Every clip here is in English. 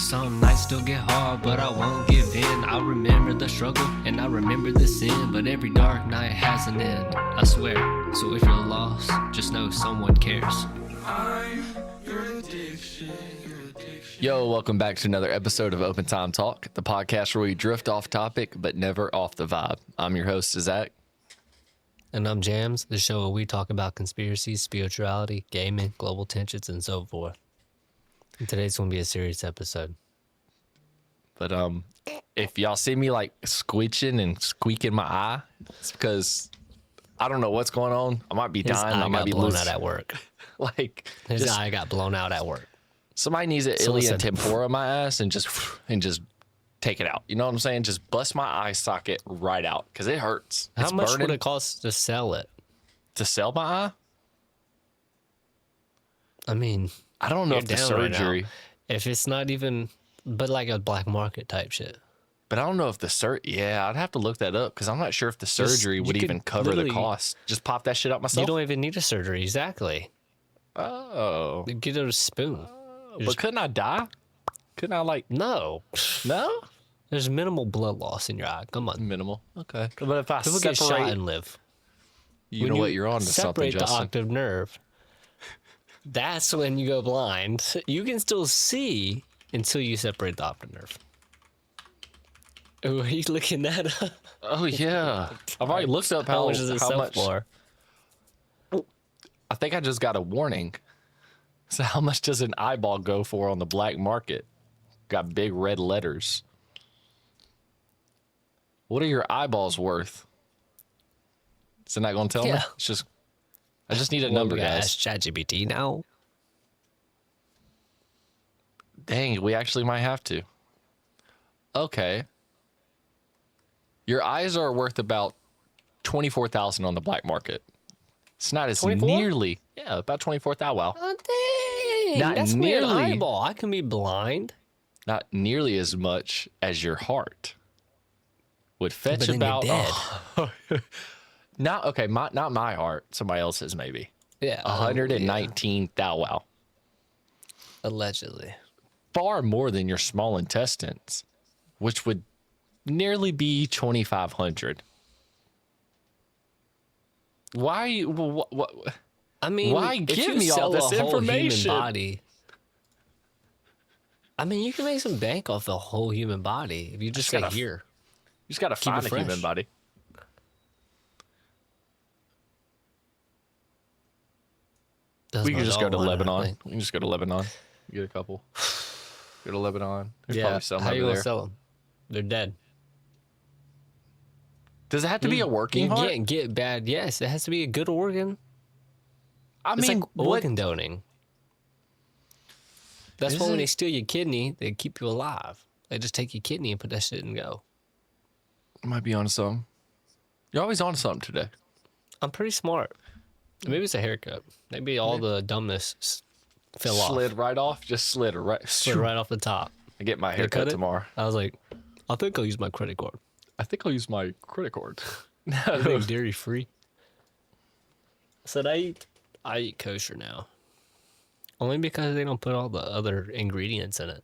Some nights still get hard, but I won't give in. I remember the struggle and I remember the sin, but every dark night has an end, I swear. So if you're lost, just know someone cares. I'm your addiction. Yo, welcome back to another episode of OpenTimeTalk, the podcast where we drift off topic but never off the vibe. I'm your host, Zak. And I'm Jams, the show where we talk about conspiracies, spirituality, gaming, global tensions, and so forth. And today's going to be a serious episode. But if y'all see me like squeaking and squeaking my eye, it's because I don't know what's going on. I might be dying. I might be blown out at work. Like His eye got blown out at work. Somebody needs an alien tempura my ass and just take it out. You know what I'm saying? Just bust my eye socket right out because it hurts. How much would it cost to sell it? To sell my eye? I mean, I don't know if the surgery. Right, if it's not even, but like a black market type shit. But I don't know if the yeah, I'd have to look that up because I'm not sure if the surgery would even cover the cost. Just pop that shit out myself. You don't even need a surgery, exactly. Oh, get a spoon. But couldn't I die? Couldn't I like? No. There's minimal blood loss in your eye. Come on. Minimal. Okay. But if I people get shot and live, you know what? You're on to something, Justin. Separate the octave nerve. That's when you go blind. You can still see until you separate the optic nerve. Oh, are you looking that up? Oh yeah, I've already looked up how much. For? I think I just got a warning. So how much does an eyeball go for on the black market? Got big red letters. What are your eyeballs worth? Is it not going to tell me? It's just, I just need a number, guys. Ask ChatGPT now. Dang, we actually might have to. Okay. Your eyes are worth about $24,000 on the black market. It's not as 24? nearly, about 24,000. Wow. Oh, dang. Not That's nearly. an eyeball. I can be blind. Not nearly as much as your heart would fetch but then about. You're dead. Not my heart. Somebody else's maybe. Yeah. 119,000. Wow. Allegedly. Far more than your small intestines, which would nearly be 2,500. Why? What? I mean, why give me all this information? Human body, I mean, you can make some bank off the whole human body if you just say here. You just gotta find a human body. We can just go to Lebanon. We can just go to Lebanon. Get a couple. Go to Lebanon. There's probably some how over you gonna there. sell them? They're dead. Does it have to be a working heart? You can't get bad. Yes, it has to be a good organ. It's like what? organ donating. That's why when they steal your kidney, they keep you alive. They just take your kidney and put that shit and go. Might be on something. You're always on something today. I'm pretty smart. Maybe it's a haircut. Maybe all the dumbness fell off. Slid right off. Just slid right off the top. I get my haircut tomorrow. I was like, I think I'll use my credit card. I think I'll use my credit card. No, dairy free. I said I eat kosher now. Only because they don't put all the other ingredients in it.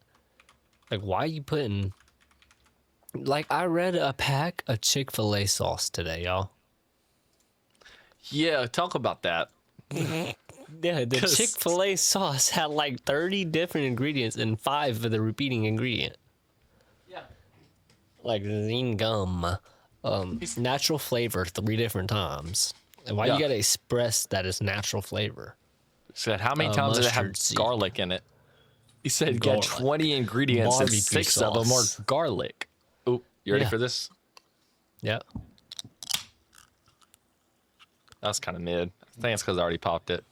Like, why are you putting... Like, I read a pack of Chick-fil-A sauce today, y'all. Yeah, talk about that. Yeah, the Chick-fil-A sauce had like 30 different ingredients and 5 of the repeating ingredient. Yeah. Like zing gum, natural flavor 3 different times. And why you gotta express that it's natural flavor? Said how many times did it have garlic in it? He said got 20 ingredients and 6 of them are garlic. Oh, you ready for this? Yeah. That's kind of mid. I think it's because I already popped it.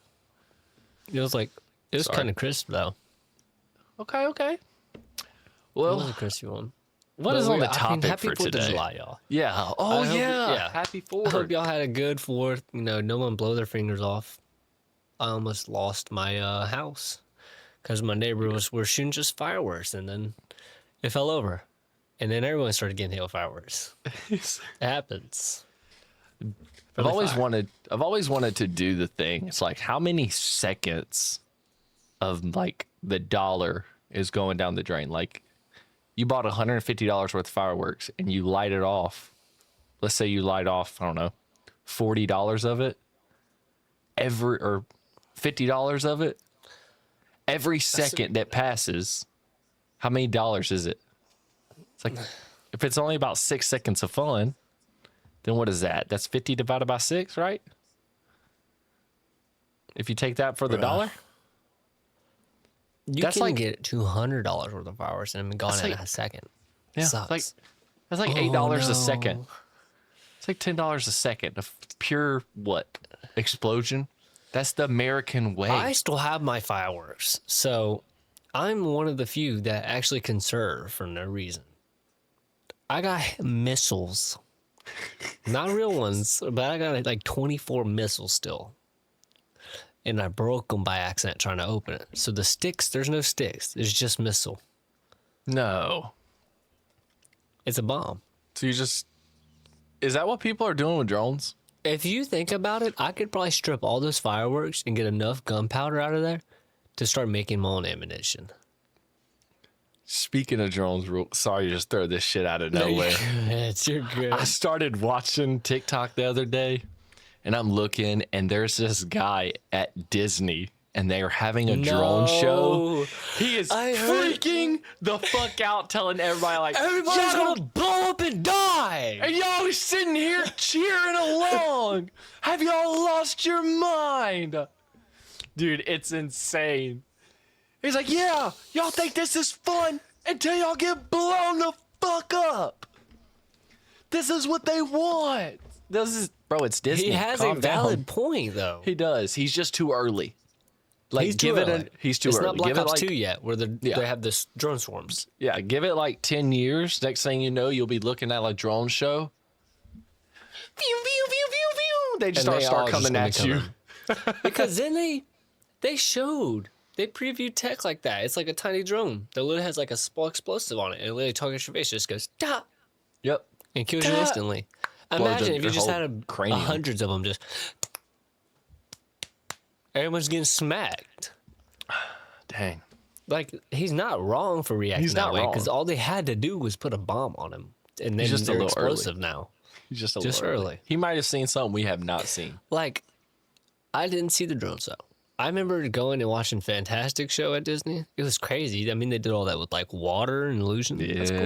It was kind of crisp though. Okay. Well, it was a crispy one. What is on the topic happy for 4th today? Of July, y'all. Yeah. Oh, yeah. Happy 4th. I hope y'all had a good 4th. You know, no one blow their fingers off. I almost lost my house because my neighbor were shooting just fireworks, and then it fell over, and then everyone started getting hit with fireworks. It happens. I've always wanted to do the thing. It's like how many seconds of like the dollar is going down the drain. Like, you bought $150 worth of fireworks and you light it off. Let's say you light off, I don't know, $40 of it, or $50 of it. Every second that passes, how many dollars is it? It's like, if it's only about 6 seconds of fun, then what is that? That's 50 divided by 6, right? If you take that for the dollar, You that's can like, get $200 worth of fireworks and I'm gone that's in like- a second. yeah, Sucks. like that's like Oh, $8 a no. second. It's like $10 a second of pure what? Explosion. That's the American way. I still have my fireworks, so I'm one of the few that actually conserve for no reason. I got missiles. Not real ones, but I got like 24 missiles still. And I broke them by accident trying to open it. So the sticks, there's no sticks. It's just missile. No. It's a bomb. So is that what people are doing with drones? If you think about it, I could probably strip all those fireworks and get enough gunpowder out of there to start making my own ammunition. Speaking of drones, sorry to just throw this shit out of nowhere. You're good. I started watching TikTok the other day, and I'm looking, and there's this guy at Disney, and they're having a drone show. He is freaking the fuck out, telling everybody, like, Everybody's "Yo," gonna blow up and die. and y'all are sitting here cheering along. Have y'all lost your mind? Dude, it's insane. He's like, yeah, y'all think this is fun until y'all get blown the fuck up. This is what they want. Bro, it's Disney. He has a Calm valid down. point, though. He does. He's just too early. Like, He's too early. He's too It's early. not Black Give it Ops like 2 yet, where they have this drone swarms. Yeah, give it like 10 years. Next thing you know, you'll be looking at a drone show. Pew, pew, pew, pew, pew. They just And start they all coming just at gonna you. be coming. Because then they previewed tech like that. It's like a tiny drone that literally has like a small explosive on it, and it literally targets your face, just goes da Yep. and kills you Da. instantly. Imagine if you your just whole had cranium. hundreds of them, just everyone's getting smacked. Dang. Like, he's not wrong for reacting He's that not way, wrong. because all they had to do was put a bomb on him, and then He's just a they're little early. explosive now. He's just Just little early. He might have seen something we have not seen. Like, I didn't see the drone show. I remember going and watching Fantastic Show at Disney. It was crazy. I mean, they did all that with like water and illusion. That's cool.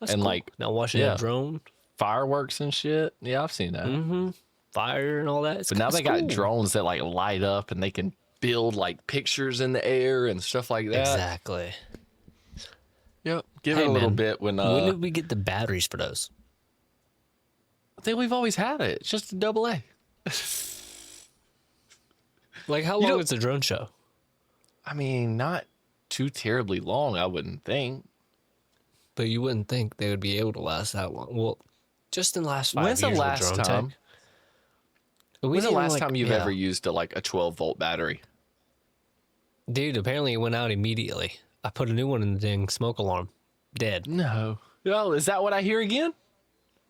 That's and cool. like Now watching yeah. a drone, fireworks and shit. Yeah, I've seen that. fire and all that. It's, But now it's they got cool. drones that like light up and they can build like pictures in the air and stuff like that. Exactly. Yep. Give Hey, it a little man, bit when did we get the batteries for those? I think we've always had it. It's just a AA. Like, how You long don't- is the drone show? I mean, not too terribly long, I wouldn't think. But you wouldn't think they would be able to last that long. Well, just in the last 5 When's years the with last drone time? tech. When's the didn't, last like- time you've yeah. ever used a 12-volt battery? Dude, apparently it went out immediately. I put a new one in the dang smoke alarm. Dead. No. Oh, is that what I hear again?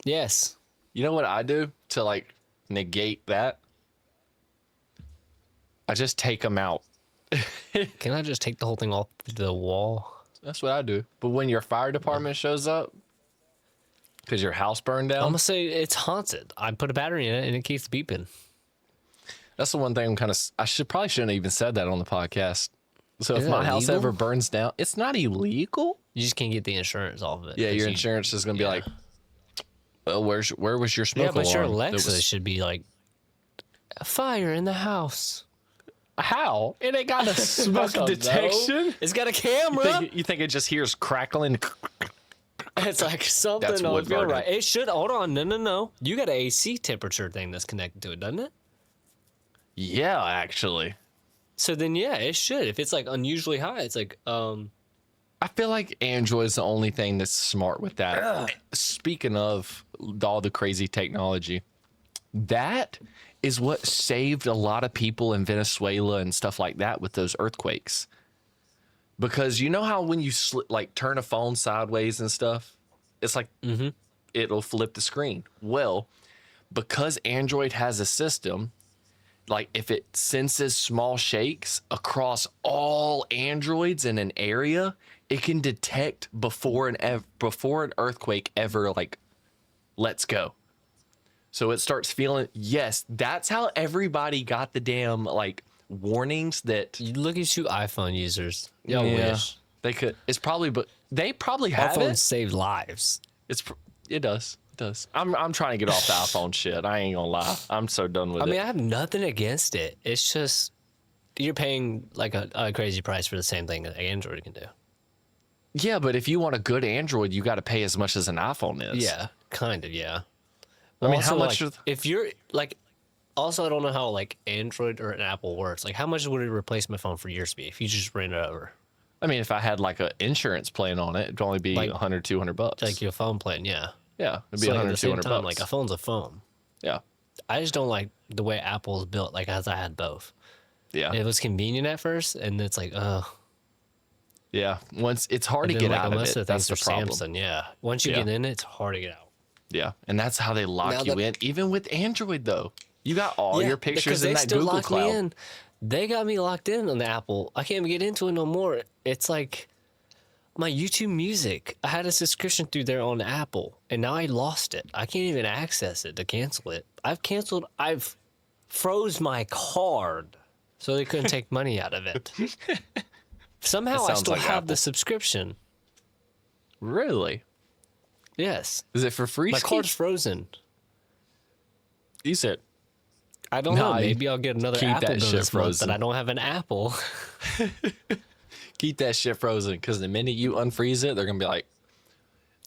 Yes. You know what I do to like negate that? I just take them out. Can I just take the whole thing off the wall? That's what I do. But when your fire department shows up, because your house burned I'm down, gonna say it's haunted. I put a battery in it and it keeps beeping. that's the one thing I'm kind of. Probably shouldn't have even said that on the podcast. So Is if that my house illegal? ever burns down, it's not illegal. You just can't get the insurance off of it. Yeah, 'cause your you- insurance is gonna be like, well, where was your smoke Yeah, but your alarm? That Alexa was- should be like, a fire in the house. How? It ain't got a smoke don't detection. know. It's got a camera. You think it just hears crackling? It's like something That's don't wood feel burning. right. It should. Hold on. No. You got an AC temperature thing that's connected to it, doesn't it? Yeah, actually. So then, yeah, it should. If it's like unusually high, it's like, I feel like Android's the only thing that's smart with that. Speaking of all the crazy technology, that is what saved a lot of people in Venezuela and stuff like that with those earthquakes. Because you know how when you like turn a phone sideways and stuff, it's like it'll flip the screen. Well, because Android has a system, like if it senses small shakes across all Androids in an area, it can detect before an earthquake ever like lets go. So it starts feeling, yes, that's how everybody got the damn like warnings that You look at you iPhone users. Y'all yeah, wish. they could. It's probably, but they probably Our have phones it. save lives. It does. It does. I'm trying to get off the iPhone shit. I ain't gonna lie. I'm so done with I it. mean, I have nothing against it. It's just you're paying like a crazy price for the same thing that Android can do. Yeah, but if you want a good Android, you got to pay as much as an iPhone is. Yeah, kind of. Yeah. I mean, Also, how much? like, if you're like, also I don't know how like Android or an Apple works. Like, how much would a replacement phone for yours be if you just ran it over? I mean, if I had like an insurance plan on it, it'd only be Like- 100, 200 bucks. Like your phone plan, yeah. Yeah, it'd be So like, 100, at the same 200 time, bucks. like a phone's a phone. Yeah, I just don't like the way Apple's built. Like, as I had both. yeah, It was convenient at first, and it's like, yeah. Once it's hard to then, get like, out of most it. of the That's things the are problem. Samsung. Yeah. Once you Yeah. get in it, it's hard to get out. Yeah, and that's how they lock Now you that- in. Even with Android, though, you got all Yeah, your because pictures they in that still Google lock Cloud. me in. They got me locked in on the Apple. I can't even get into it no more. It's like my YouTube Music. I had a subscription through there on Apple, and now I lost it. I can't even access it to cancel it. I've froze my card so they couldn't take money out of it. Somehow That I sounds still like have Apple. the subscription. Really? Yes. Is it for free? My Steve? card's frozen. You said I don't Nah, know. Maybe I'll get another keep Apple that bill shit this month frozen. that I don't have an Apple. keep that shit frozen because the minute you unfreeze it, they're gonna be like,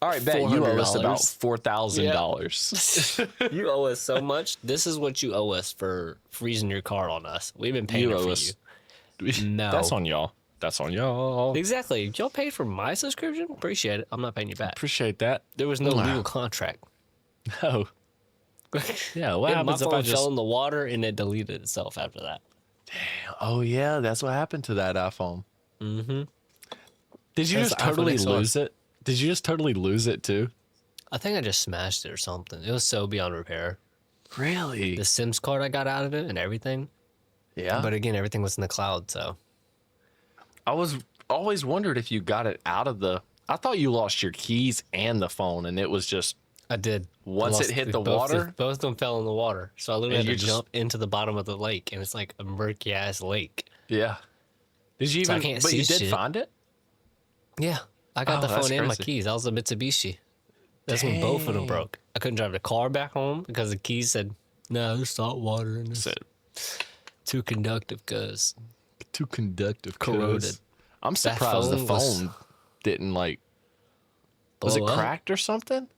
"All right, bet you owe us about $400. $4,000." You owe us so much. This is what you owe us for freezing your car on us. We've been paying You it owe for us. you. No. That's on y'all. That's on y'all. Exactly. Y'all paid for my subscription? Appreciate it. I'm not paying you back. Appreciate that. There was no Wow. legal contract. Oh, yeah. What My happens if phone I just? fell in the water and it deleted itself after that. Oh yeah, that's what happened to that iPhone. Mm-hmm. Did you That's just the iPhone totally XR. lose it? Did you just totally lose it too? I think I just smashed it or something. It was so beyond repair. Really? The Sims card I got out of it and everything. Yeah. But again, everything was in the cloud, so. I was always wondered if you got it out of the. I thought you lost your keys and the phone, and it was just I did. Once it hit the both water? both of them fell in the water. So I literally And had you to just- jump into the bottom of the lake, and it's like a murky ass lake. yeah. Did you So I even? can't But see you did shit. find it. Yeah, I got Oh, the that's phone and my crazy. keys. That was a Mitsubishi. That's when both of them Dang. broke. I couldn't drive the car back home because the keys said, "No, there's salt water in this. So, Too conductive, cause too conductive. Corroded. 'cause I'm surprised the phone was- phone didn't like. Was it blow up." cracked or something?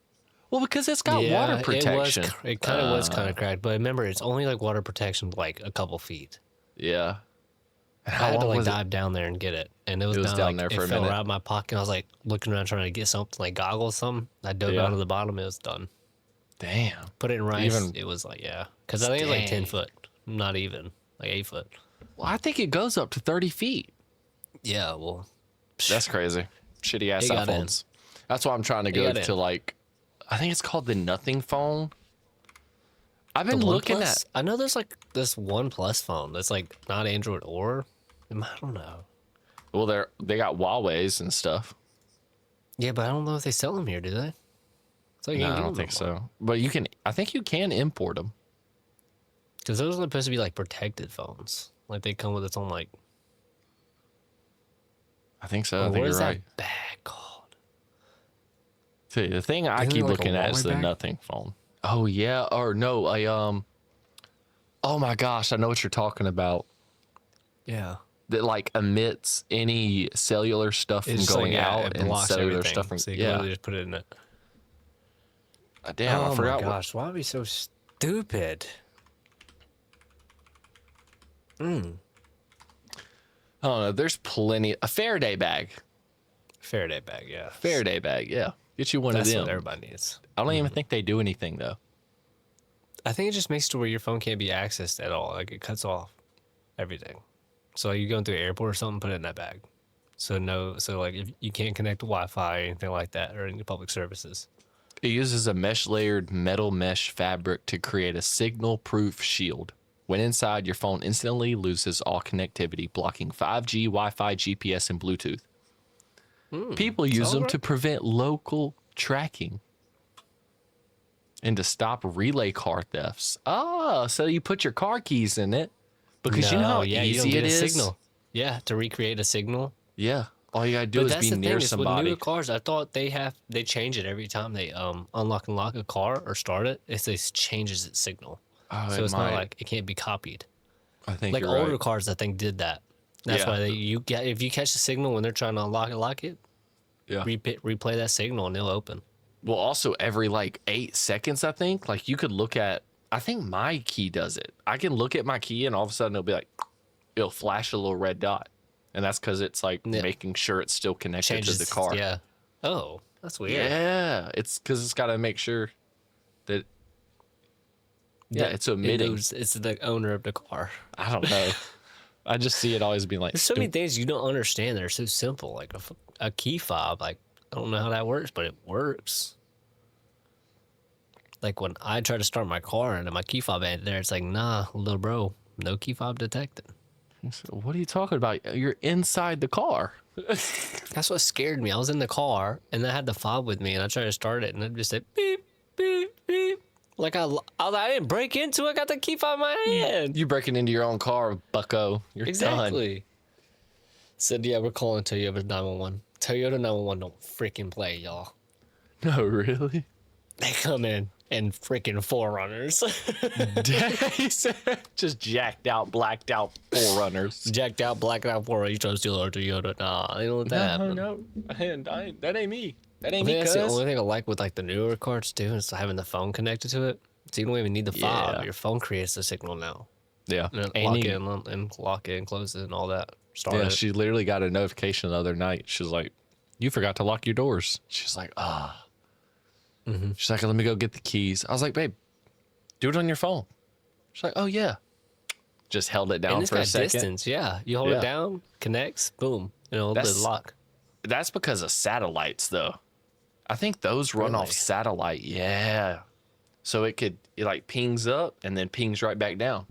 Well, because it's got water protection. It kind of was kind of cracked, but remember, it's only like water protection, like a couple feet. Yeah. And I how had to long like was it? dive down there and get it, and it was was down like, there for it a fell minute. right out of my pocket. I was like looking around trying to get something like goggles, something. I dove Yeah. down to the bottom. It was done. Damn. Put it in rice. Even- It was like because I think it's like 10 Dang. foot, not even like 8 foot. Well, I think it goes up to 30 feet. Yeah, well, That's crazy. Shitty ass It got in. iPhones. That's why I'm trying to go got in. to like, I think it's called the Nothing phone. I've the been looking OnePlus? at. I know there's like this OnePlus phone that's like not Android or I don't know. Well, they got Huawei's and stuff. Yeah, but I don't know if they sell them here, do they? So No, I don't think so. But you can. I think you can import them. Because those are supposed to be like protected phones. Like they come with its own like. I think so. I What think is you're right. that bag called? See, the thing I Isn't it keep like a looking at is Huawei the bag? Nothing phone. Oh yeah, or no, Oh my gosh, I know what you're talking about. Yeah. That like emits any cellular stuff from It's going like, out it and blocks cellular everything. stuff from So you can yeah. literally just put it in it. Damn, I oh forgot. my gosh, why are we so stupid? I don't know. There's plenty. A Faraday bag. Faraday bag, yeah. Faraday bag. Yeah, get you one That's of them. what everybody needs. I don't even think they do anything though. I think it just makes it to where your phone can't be accessed at all. Like it cuts off everything. So you going through an airport or something, put it in that bag. So like if you can't connect to Wi-Fi or anything like that or any public services. It uses a mesh layered metal mesh fabric to create a signal proof shield. When inside, your phone instantly loses all connectivity, blocking 5G, Wi-Fi, GPS, and Bluetooth. People use them to prevent local tracking and to stop relay car thefts. Oh, so you put your car keys in it because you know how you don't easy get it a is? signal. Yeah, to recreate a signal. Yeah. All you got to do But is that's be the near thing is with somebody. newer cars, I thought they change it every time they unlock and lock a car or start it. It changes its signal. Oh, So it it's not might. like it can't be copied. I think Like you're older right. cars, I think did that. That's Yeah. why if you catch the signal when they're trying to unlock it, lock it, Yeah. replay that signal and they'll open. Well, also every like 8 seconds, I think, like you could look at, I think my key does it. I can look at my key and all of a sudden it'll flash a little red dot. And that's because it's like making sure it's still connected to the car. Yeah. Oh, that's weird. Yeah. It's because it's got to make sure that, it's omitting. It's the owner of the car. I don't know. I just see it always being like, There's so many things you don't understand that are so simple. Like a key fob. Like, I don't know how that works, but it works. Like when I try to start my car and my key fob ain't there, it's like, nah, little bro, no key fob detected. What are you talking about? You're inside the car. That's what scared me. I was in the car and I had the fob with me and I tried to start it and it just said beep, beep, beep. Like I didn't break into it. I got the key fob in my hand. You breaking into your own car, bucko. You're done. Exactly. Said, yeah, we're calling Toyota 911. Toyota 911 don't freaking play, y'all. No, really? They come in freaking forerunners. Just jacked out, blacked out forerunners. Jacked out, blacked out forerunners. You trying to steal our Toyota? Nah, they don't let that happen. No. That ain't me. That ain't I me, think cuz. that's the only thing I like with like the newer cars too, is having the phone connected to it. So you don't even need the fob. Yeah. Your phone creates the signal now. Yeah. And lock it and close it and all that. Start Yeah, it. she literally got a notification the other night. She was like, you forgot to lock your doors. She's like, She's like, let me go get the keys. I was like, babe, do it on your phone. She's like, oh, yeah. Just held it down and it's for a got second. distance, yeah. You hold it down, connects, boom. The lock. That's because of satellites, though. I think those run off satellite. Yeah. So it like pings up and then pings right back down.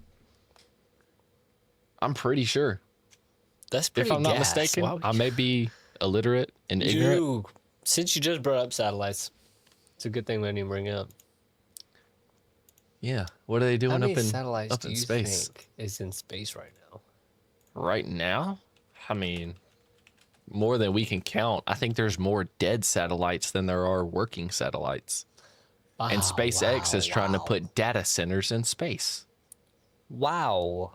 I'm pretty sure. That's pretty If I'm not mistaken, I may be illiterate and ignorant. Since you just brought up satellites, it's a good thing we didn't even bring it up. Yeah. What are they doing How up many in satellites up do in you space? think is in space right now? Right now? I mean, more than we can count. I think there's more dead satellites than there are working satellites. And SpaceX is trying to put data centers in space. Wow.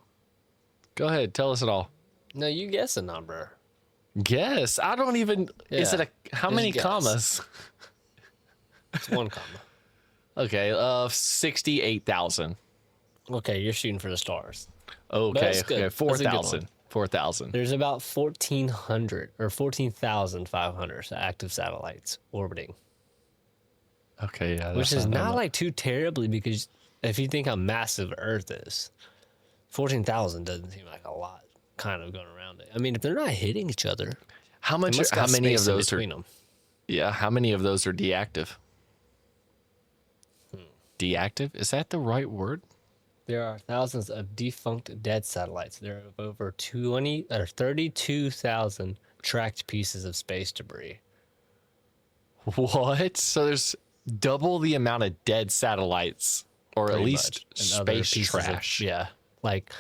Go ahead, tell us it all. No, you guess a number. Guess. I don't even. Is it how Just many guess. commas? It's one comma. Okay, 68,000. Okay, you're shooting for the stars. Okay, that's good. okay, That's a good 4,000. one. 4,000. There's about 1,400 or 14,500 active satellites orbiting. Okay, yeah. Which is not like too terribly, because if you think how massive Earth is, 14,000 doesn't seem like a lot kind of going around it. I mean, if they're not hitting each other, how many of those are them. Yeah, how many of those are deactive? Deactive? Is that the right word? There are thousands of defunct dead satellites. There are over 32,000 tracked pieces of space debris. What? So there's double the amount of dead satellites, or Pretty at least much. And other space pieces trash. Yeah. Like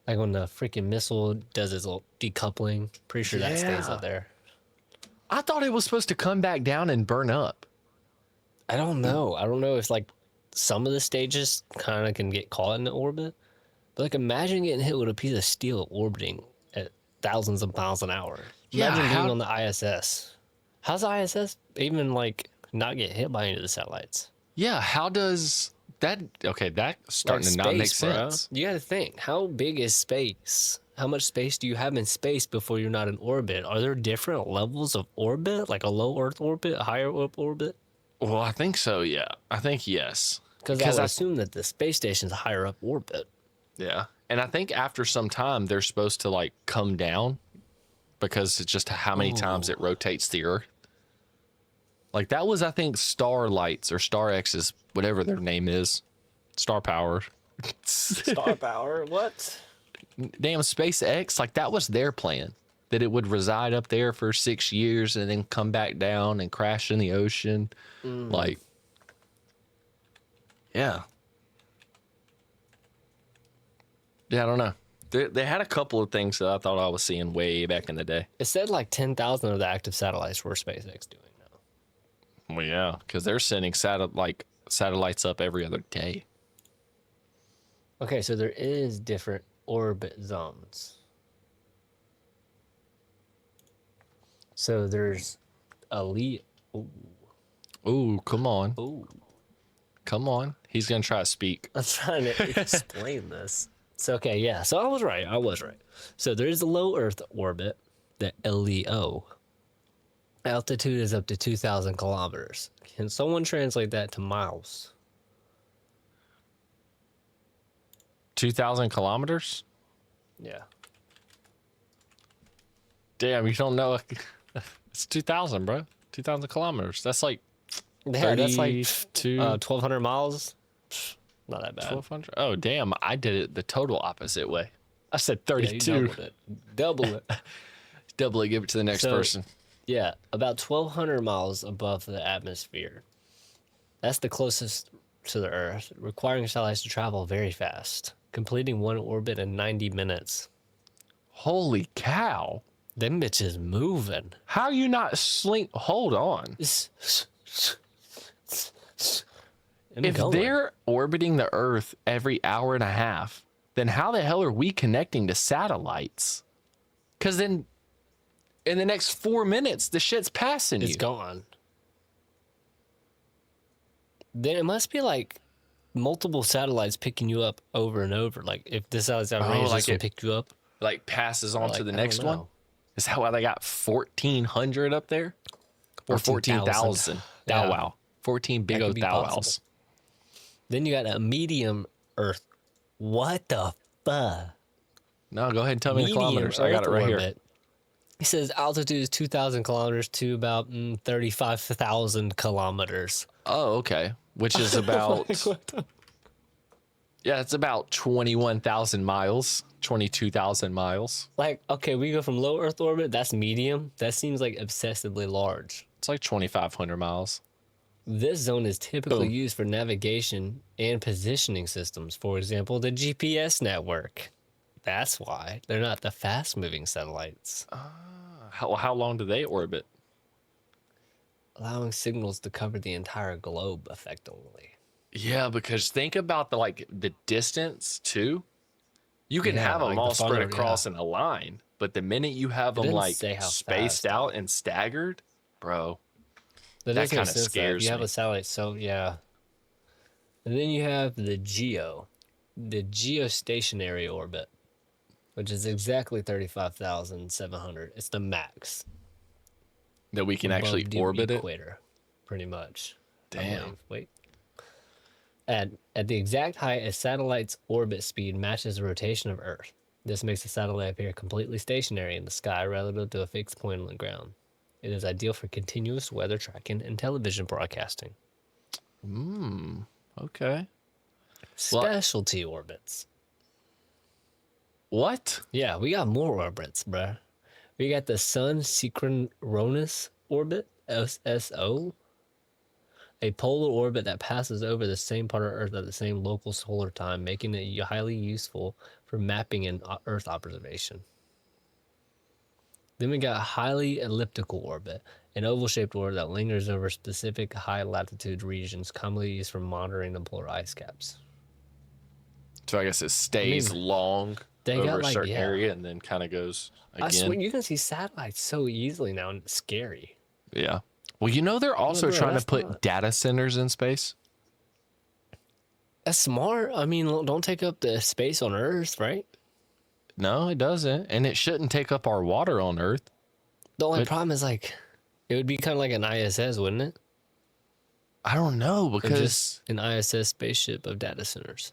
when the freaking missile does its little decoupling, pretty sure that stays up there. I thought it was supposed to come back down and burn up. I don't know. I don't know if like some of the stages kind of can get caught in the orbit, but like imagine getting hit with a piece of steel orbiting at thousands of miles an hour. Imagine being on the ISS. How's the ISS even like not get hit by any of the satellites? Yeah, how does that? Okay, that's starting to not make sense. You got to think, how big is space? How much space do you have in space before you're not in orbit? Are there different levels of orbit, like a low Earth orbit, a higher Earth orbit? Well, I think so, yeah. I think yes. Because I assume that the space station's a higher up orbit. Yeah. And I think after some time, they're supposed to like come down because it's just how many times it rotates the Earth. Like that was, I think, Starlight's or Star X's, whatever their name is, Star Power. Star power. What? Damn, SpaceX, like that was their plan. That it would reside up there for 6 years and then come back down and crash in the ocean. Like, yeah. Yeah, I don't know. They had a couple of things that I thought I was seeing way back in the day. It said like 10,000 of the active satellites were SpaceX doing now. Well, yeah, because they're sending satellites up every other day. Okay, so there is different orbit zones. So there's elite. Ooh, come on. Ooh. Come on. He's going to try to speak. I'm trying to explain this. So, okay, yeah. So I was right. So there is a low Earth orbit, the LEO. Altitude is up to 2,000 kilometers. Can someone translate that to miles? 2,000 kilometers? Yeah. Damn, you don't know. It's 2,000, bro. 2,000 kilometers. That's like Yeah, that's like 1,200 1,200 miles. Not that bad. 1,200. Oh, damn. I did it the total opposite way. I said Yeah, 32. you doubled it. Double it. Double it, give it to the next person. Yeah, about 1,200 miles above the atmosphere. That's the closest to the Earth, requiring satellites to travel very fast, completing one orbit in 90 minutes. Holy cow. Them bitches moving. How you not slink? Hold on. If they're orbiting the Earth every hour and a half, then how the hell are we connecting to satellites? Because then in the next 4 minutes, the shit's passing It's you. gone. Then it must be like multiple satellites picking you up over and over. Like if this satellite's out of range, like this will it pick you up. Like passes on to Like, the I next don't one? know. Is that why they got 1,400 up there? Or 14,000? Yeah. Thou wow. 14 big That old could be thou possible. wows. Then you got a medium Earth. What the fuck? No, go ahead and tell me the kilometers. I got it right here. He says altitude is 2,000 kilometers to about 35,000 kilometers. Oh, okay. Which is about yeah, it's about 21,000 miles, 22,000 miles. Like, okay, we go from low Earth orbit. That's medium. That seems like obsessively large. It's like 2,500 miles. This zone is typically Boom. used for navigation and positioning systems. For example, the GPS network. That's why they're not the fast-moving satellites, How long do they orbit? allowing signals to cover the entire globe effectively. Yeah, because think about the distance too. You can Yeah, have them like all the spread funnel, across in a line, but the minute you have them didn't like say how spaced fast, out and staggered, bro, That that doesn't make kinda sense, though. If scares you have me. a satellite, so yeah. And then you have the geostationary orbit, which is exactly 35,700. It's the max. that we can above actually the orbit it. equator, pretty much. I Damn. believe. Wait. At the exact height, a satellite's orbit speed matches the rotation of Earth. This makes the satellite appear completely stationary in the sky relative to a fixed point on the ground. It is ideal for continuous weather tracking and television broadcasting. Okay. Specialty orbits. What? Yeah, we got more orbits, bruh. We got the Sun Synchronous Orbit, SSO, a polar orbit that passes over the same part of Earth at the same local solar time, making it highly useful for mapping and Earth observation. Then we got a highly elliptical orbit, an oval-shaped orbit that lingers over specific high-latitude regions, commonly used for monitoring the polar ice caps. So I guess it stays long they over got, a like, certain yeah. area and then kind of goes again. I swear, you can see satellites so easily now, and it's scary. Yeah. Well, they're also bro, trying to that's put not- data centers in space. That's smart. I mean, don't take up the space on Earth, right? No, it doesn't. And it shouldn't take up our water on Earth. The only But- problem is, like, it would be kind of like an ISS, wouldn't it? I don't know, Or because just an ISS spaceship of data centers.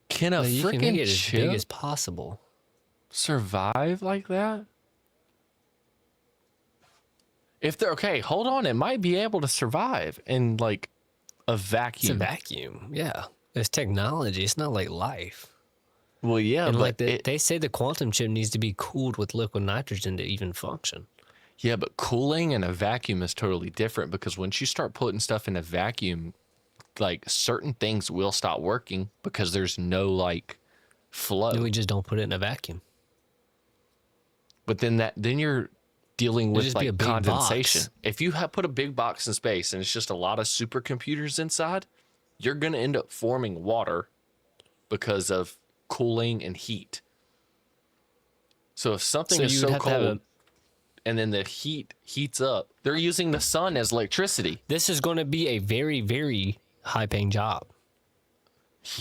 can a Like, you can make freaking it as chip big as possible. survive like that? If they're okay, hold on, it might be able to survive in like a It's vacuum. a vacuum, yeah. It's technology. It's not like life. Well, yeah, And but like they say the quantum chip needs to be cooled with liquid nitrogen to even function. yeah, but cooling in a vacuum is totally different because once you start putting stuff in a vacuum, like certain things will stop working because there's no like Then flow. we just don't put it in a vacuum. But then you're dealing It'd with just be a like big condensation. box. If you have put a big box in space and it's just a lot of supercomputers inside, you're going to end up forming water because of cooling and heat. So if something So is you would so have to have cold a. and then the heat heats up, they're using the sun as electricity. This is going to be a very, very high paying job.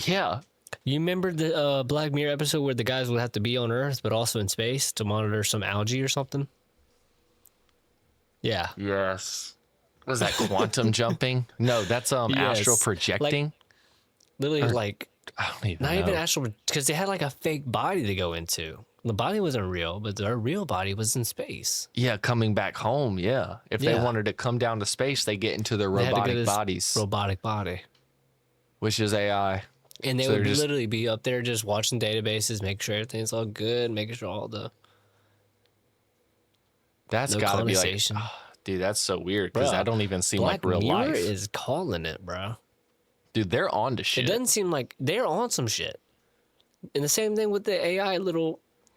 Yeah. You remember the Black Mirror episode where the guys would have to be on Earth but also in space to monitor some algae or something? Yeah. Yes. Was that quantum jumping? No, that's astral Yes. Like projecting. literally, Or like I don't even not even know. astral because they had like a fake body to go into. The body wasn't real, but their real body was in space. Yeah, coming back home. Yeah. If they Yeah. wanted to come down to space, they get into their They had to go to robotic this bodies, robotic body. which is AI. And they So would they're just, literally be up there just watching databases, making sure everything's all good, making sure all the that's no got to be like, condensation. dude, that's so weird because that Bruh, don't even seem like Black real Mirror life. is calling it, bro. Dude, they're on to It shit. doesn't seem like they're on some shit. And the same thing with the AI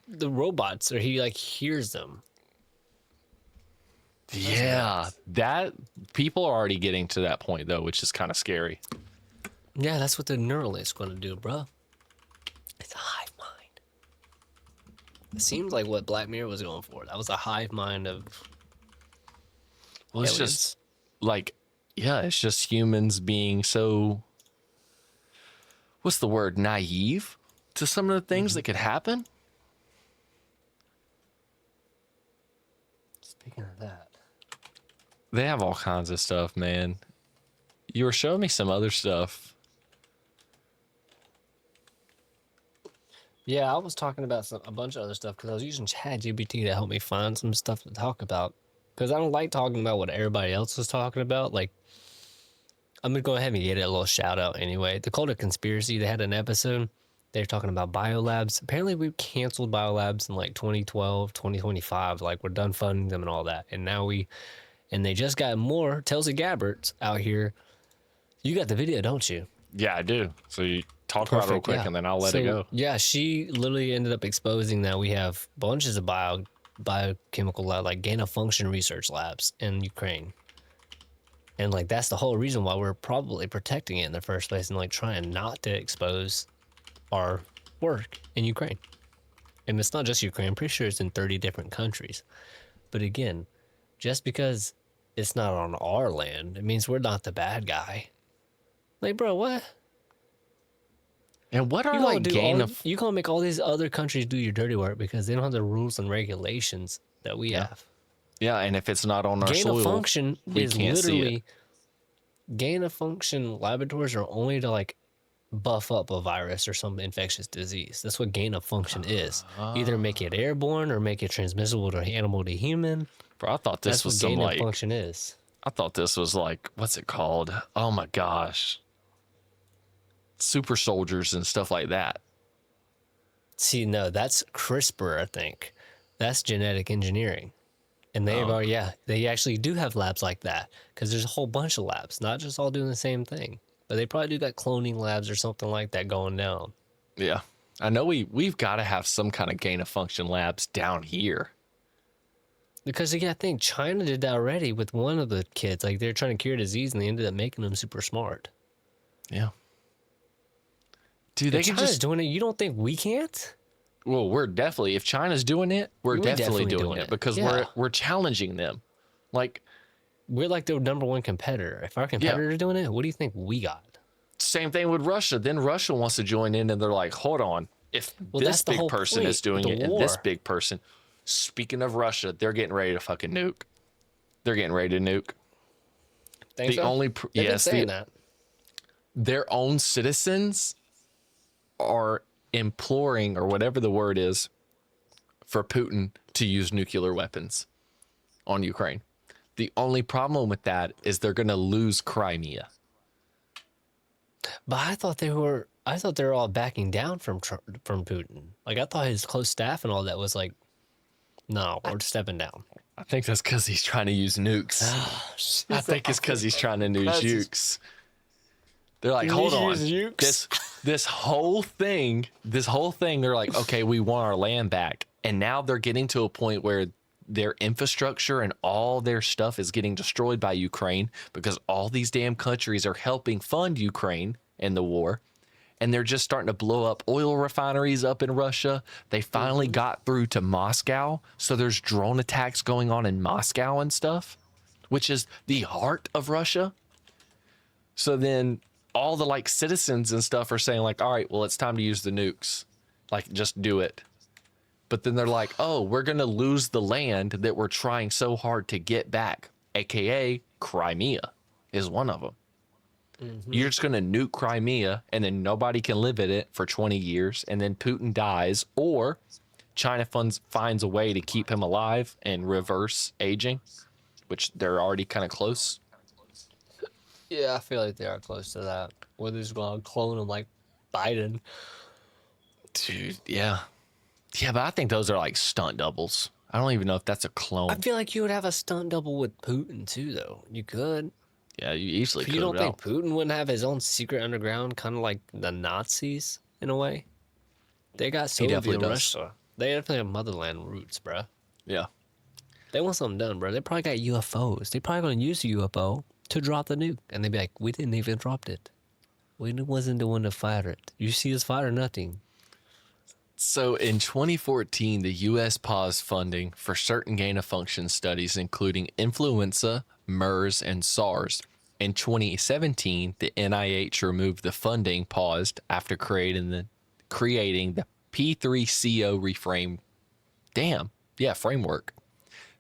the robots, or he like hears them. Yeah, that people are already getting to that point though, which is kind of scary. Yeah, that's what the Neuralink's going to do, bro. It's a hive mind. It seems like what Black Mirror was going for. That was a hive mind of Well, it's aliens. just like, yeah, it's just humans being so, what's the word, naive to some of the things that could happen. Speaking of that, They have all kinds of stuff, man. You were showing me some other stuff. yeah, I was talking about a bunch of other stuff because I was using ChatGPT to help me find some stuff to talk about. Because I don't like talking about what everybody else is talking about. Like, I'm gonna go ahead and get it a little shout out anyway. The Cult of Conspiracy, they had an episode. They're talking about biolabs. Apparently, we canceled biolabs in like 2012, 2025. Like, we're done funding them and all that. And now and they just got more Tulsi Gabberts out here. You got the video, don't you? Yeah, I do. So you talk about it real quick and then I'll let it go. Yeah, she literally ended up exposing that we have bunches of biochemical lab, like gain of function research labs in Ukraine. And like that's the whole reason why we're probably protecting it in the first place and like trying not to expose our work in Ukraine. And it's not just Ukraine, I'm pretty sure it's in 30 different countries. But again, just because it's not on our land, it means we're not the bad guy. Like, bro, what? And what are You like you gonna make all these other countries do your dirty work because they don't have the rules and regulations that we have. yeah, and if it's not on our Gain soil, of function we is can't see it. literally gain of function laboratories are only to like buff up a virus or some infectious disease. That's what gain of function is. Either make it airborne or make it transmissible to animal to human. Bro, I thought this That's was what some gain of like, function is. I thought this was like, what's it called? Oh my gosh. Super soldiers and stuff like that. See, no, that's CRISPR, I think. That's genetic engineering. And they actually do have labs like that because there's a whole bunch of labs, not just all doing the same thing. But they probably do got cloning labs or something like that going down. Yeah. I know we've got to have some kind of gain of function labs down here. Because I think China did that already with one of the kids. Like they're trying to cure a disease and they ended up making them super smart. Yeah. Dude, they If can China's just, doing it, you don't think we can't? well, we're definitely, if China's doing it, we're definitely doing it because Yeah. we're challenging them. Like, We're like the number one competitor. If our competitor's doing it, what do you think we got? same thing with Russia. Then Russia wants to join in and they're like, hold on. If Well, this that's the big whole person point is doing with it the and this war. big person, speaking of Russia, they're getting ready to fucking nuke. They're getting ready to nuke. Think The so? only, They've been yes, saying that. their own citizens are imploring, or whatever the word is, for Putin to use nuclear weapons on Ukraine. The only problem with that is they're going to lose Crimea. But I thought they were all backing down from from Putin. Like I thought his close staff and all that was like, no, we're stepping down. I think that's because he's trying to use nukes. I think it's because he's trying to use nukes. They're like, hold on, this whole thing, they're like, okay, we want our land back. And now they're getting to a point where their infrastructure and all their stuff is getting destroyed by Ukraine because all these damn countries are helping fund Ukraine in the war. And they're just starting to blow up oil refineries up in Russia. They finally got through to Moscow. So there's drone attacks going on in Moscow and stuff, which is the heart of Russia. So then all the like citizens and stuff are saying like, all right, well, it's time to use the nukes. Like, just do it. But then they're like, oh, we're going to lose the land that we're trying so hard to get back, AKA Crimea is one of them. You're just going to nuke Crimea and then nobody can live in it for 20 years and then Putin dies, or China finds a way to keep him alive and reverse aging, which they're already kind of close. Yeah, I feel like they are close to that. Or they're just going to clone him like Biden. Dude, yeah. Yeah, but I think those are like stunt doubles. I don't even know if that's a clone. I feel like you would have a stunt double with Putin too, though. You could. Yeah, you easily could. You don't think Putin wouldn't have his own secret underground, kind of like the Nazis in a way? They got Soviet definitely does. Russia. They definitely have motherland roots, bro. Yeah. They want something done, bro. They probably got UFOs. They probably gonna use a UFO to drop the nuke, and they'd be like, "We didn't even drop it. We wasn't the one to fire it. You see us fire nothing." So in 2014, the U.S. paused funding for certain gain-of-function studies, including influenza, MERS, and SARS. In 2017, the NIH removed the funding paused after creating the P3CO framework.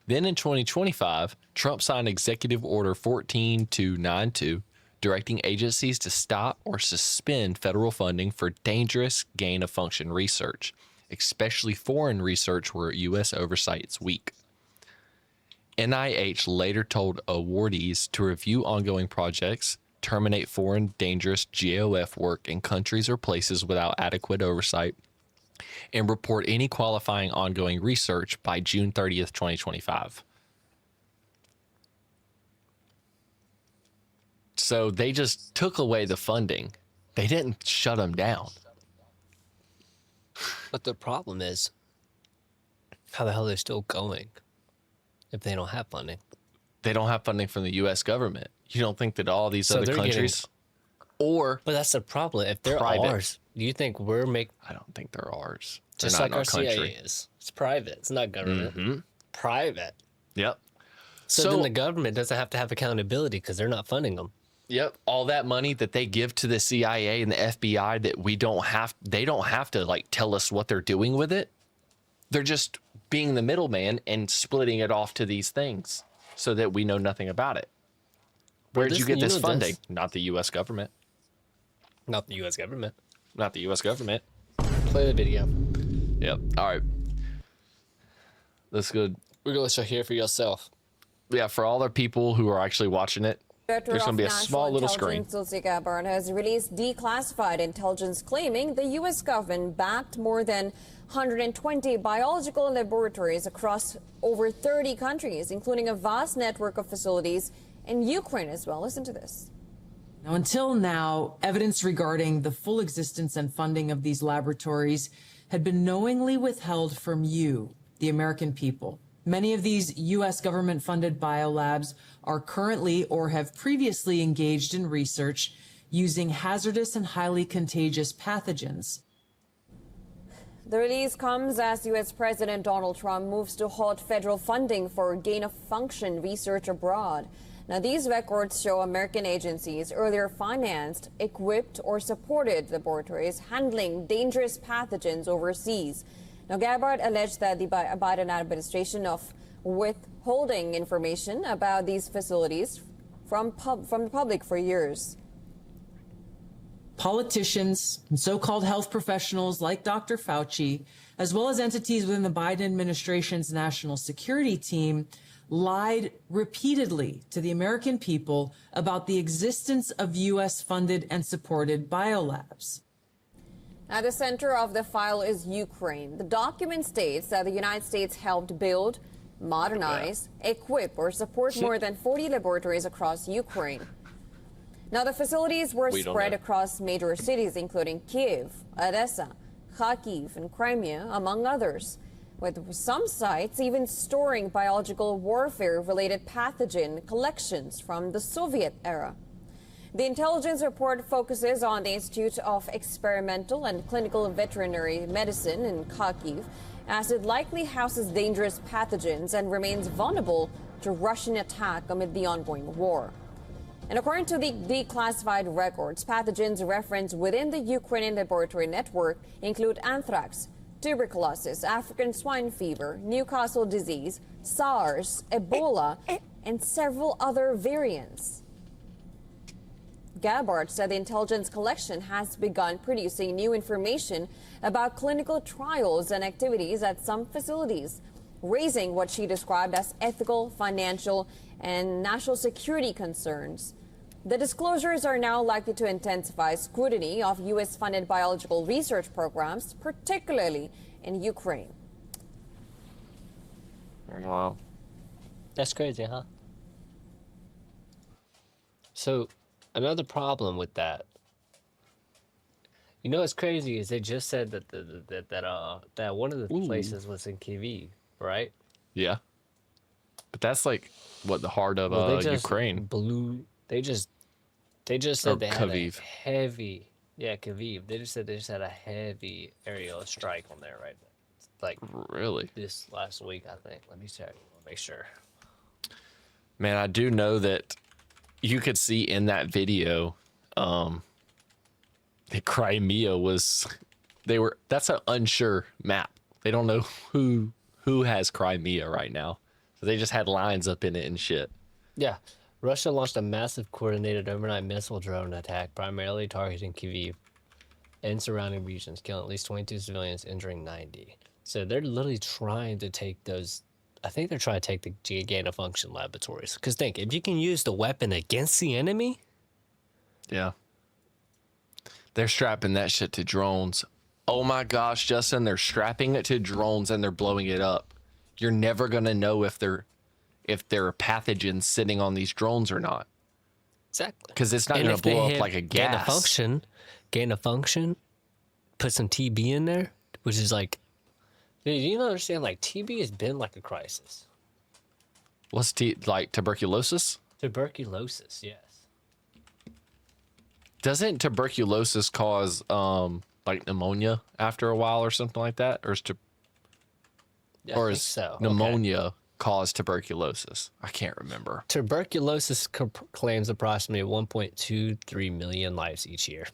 Then in 2025, Trump signed Executive Order 14292, directing agencies to stop or suspend federal funding for dangerous gain-of-function research, especially foreign research where U.S. oversight is weak. NIH later told awardees to review ongoing projects, terminate foreign dangerous GOF work in countries or places without adequate oversight, and report any qualifying ongoing research by June 30th, 2025. So they just took away the funding. They didn't shut them down. But the problem is, how the hell are they still going if they don't have funding? They don't have funding from the U.S. government. You don't think that all these other countries, but that's the problem. If they're private. ours, do you think I don't think they're ours. Just they're like our CIA is. It's private. It's not government. Private. Yep. So then the government doesn't have to have accountability because they're not funding them. Yep, all that money that they give to the CIA and the FBI that they don't have to like tell us what they're doing with it. They're just being the middleman and splitting it off to these things so that we know nothing about it. Where did you get this funding? Not the U.S. government. Not the U.S. government. Not the U.S. government. Play the video. Yep. All right. That's good. We're going to hear for yourself. Yeah, for all the people who are actually watching it, there's going to be a small little screen. Zak has released declassified intelligence claiming the U.S. government backed more than 120 biological laboratories across over 30 countries, including a vast network of facilities in Ukraine as well. Listen to this. Now, until now, evidence regarding the full existence and funding of these laboratories had been knowingly withheld from you, the American people. Many of these U.S. government-funded biolabs are currently or have previously engaged in research using hazardous and highly contagious pathogens. The release comes as U.S. President Donald Trump moves to halt federal funding for gain-of-function research abroad. Now, these records show American agencies earlier financed, equipped, or supported laboratories handling dangerous pathogens overseas. Now, Gabbard alleged that the Biden administration of withholding information about these facilities from the public for years. Politicians and so-called health professionals like Dr. Fauci, as well as entities within the Biden administration's national security team, lied repeatedly to the American people about the existence of U.S.-funded and supported biolabs. At the center of the file is Ukraine. The document states that the United States helped build, modernize, equip, or support more than 40 laboratories across Ukraine. Now, the facilities were spread across major cities, including Kiev, Odessa, Kharkiv, and Crimea, among others, with some sites even storing biological warfare-related pathogen collections from the Soviet era. The intelligence report focuses on the Institute of Experimental and Clinical Veterinary Medicine in Kharkiv, as it likely houses dangerous pathogens and remains vulnerable to Russian attack amid the ongoing war. And according to the declassified records, pathogens referenced within the Ukrainian laboratory network include anthrax, tuberculosis, African swine fever, Newcastle disease, SARS, Ebola, and several other variants. Gabbard said the intelligence collection has begun producing new information about clinical trials and activities at some facilities, raising what she described as ethical, financial, and national security concerns. The disclosures are now likely to intensify scrutiny of U.S.-funded biological research programs, particularly in Ukraine. Wow. That's crazy, huh? So, another problem with that, you know what's crazy is they just said that that one of the places was in Kyiv, right? Yeah. But that's like what the heart of Well, they just Ukraine. They just Or said they had a Kyiv. heavy, yeah, Kyiv. They just said they just had a heavy aerial strike on there, right? Like Really? this last week, I think. Let me check. Make sure. Man, I do know that you could see in that video, that Crimea was, that's an unsure map. They don't know who has Crimea right now. So they just had lines up in it and shit. Yeah. Russia launched a massive coordinated overnight missile drone attack, primarily targeting Kyiv and surrounding regions, killing at least 22 civilians, injuring 90. So they're literally trying to take those. I think they're trying to take the gain-of-function laboratories. Because think, if you can use the weapon against the enemy. Yeah. They're strapping that shit to drones. Oh my gosh, Justin, they're strapping it to drones and they're blowing it up. You're never going to know if there are pathogens sitting on these drones or not. Exactly. Because it's not going to blow up like a gas. Gain of function, put some TB in there, which is like, dude, you don't understand, like, TB has been like a crisis. What's like tuberculosis? Tuberculosis, yes. Doesn't tuberculosis cause like pneumonia after a while or something like that? Or is so. pneumonia cause tuberculosis? I can't remember. Tuberculosis claims approximately 1.23 million lives each year.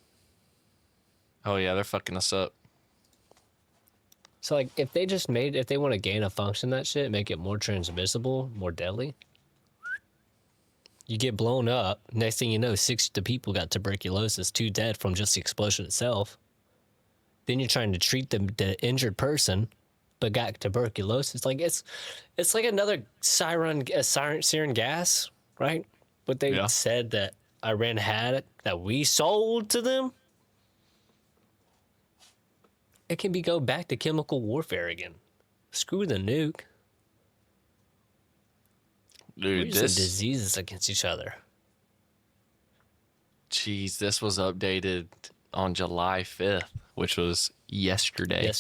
Oh yeah, they're fucking us up. So, like, if they want to gain a function that shit, make it more transmissible, more deadly, you get blown up. Next thing you know, 60 people got tuberculosis, 2 dead from just the explosion itself. Then you're trying to treat the injured person, but got tuberculosis. Like, it's like another sarin gas, right? But they said that Iran had it, that we sold to them. It can go back to chemical warfare again. Screw the nuke. We're Dude, using diseases against each other. Jeez, this was updated on July 5th, which was yesterday.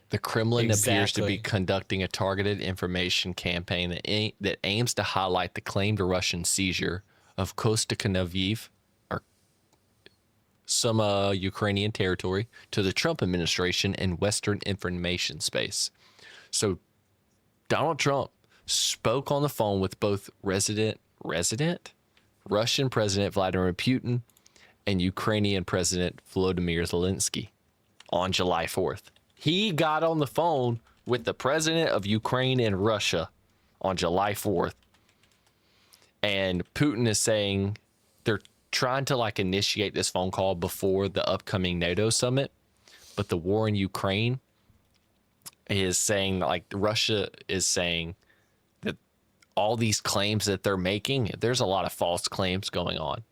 The Kremlin appears to be conducting a targeted information campaign that aims to highlight the claimed Russian seizure of Kostyantynivka, or some Ukrainian territory, to the Trump administration and Western information space. So Donald Trump spoke on the phone with both resident Russian President Vladimir Putin and Ukrainian President Volodymyr Zelensky on July 4th. He got on the phone with the president of Ukraine and Russia on July 4th. And Putin is saying trying to like initiate this phone call before the upcoming NATO summit, but the war in Ukraine is saying, like, Russia is saying that all these claims that they're making, there's a lot of false claims going on.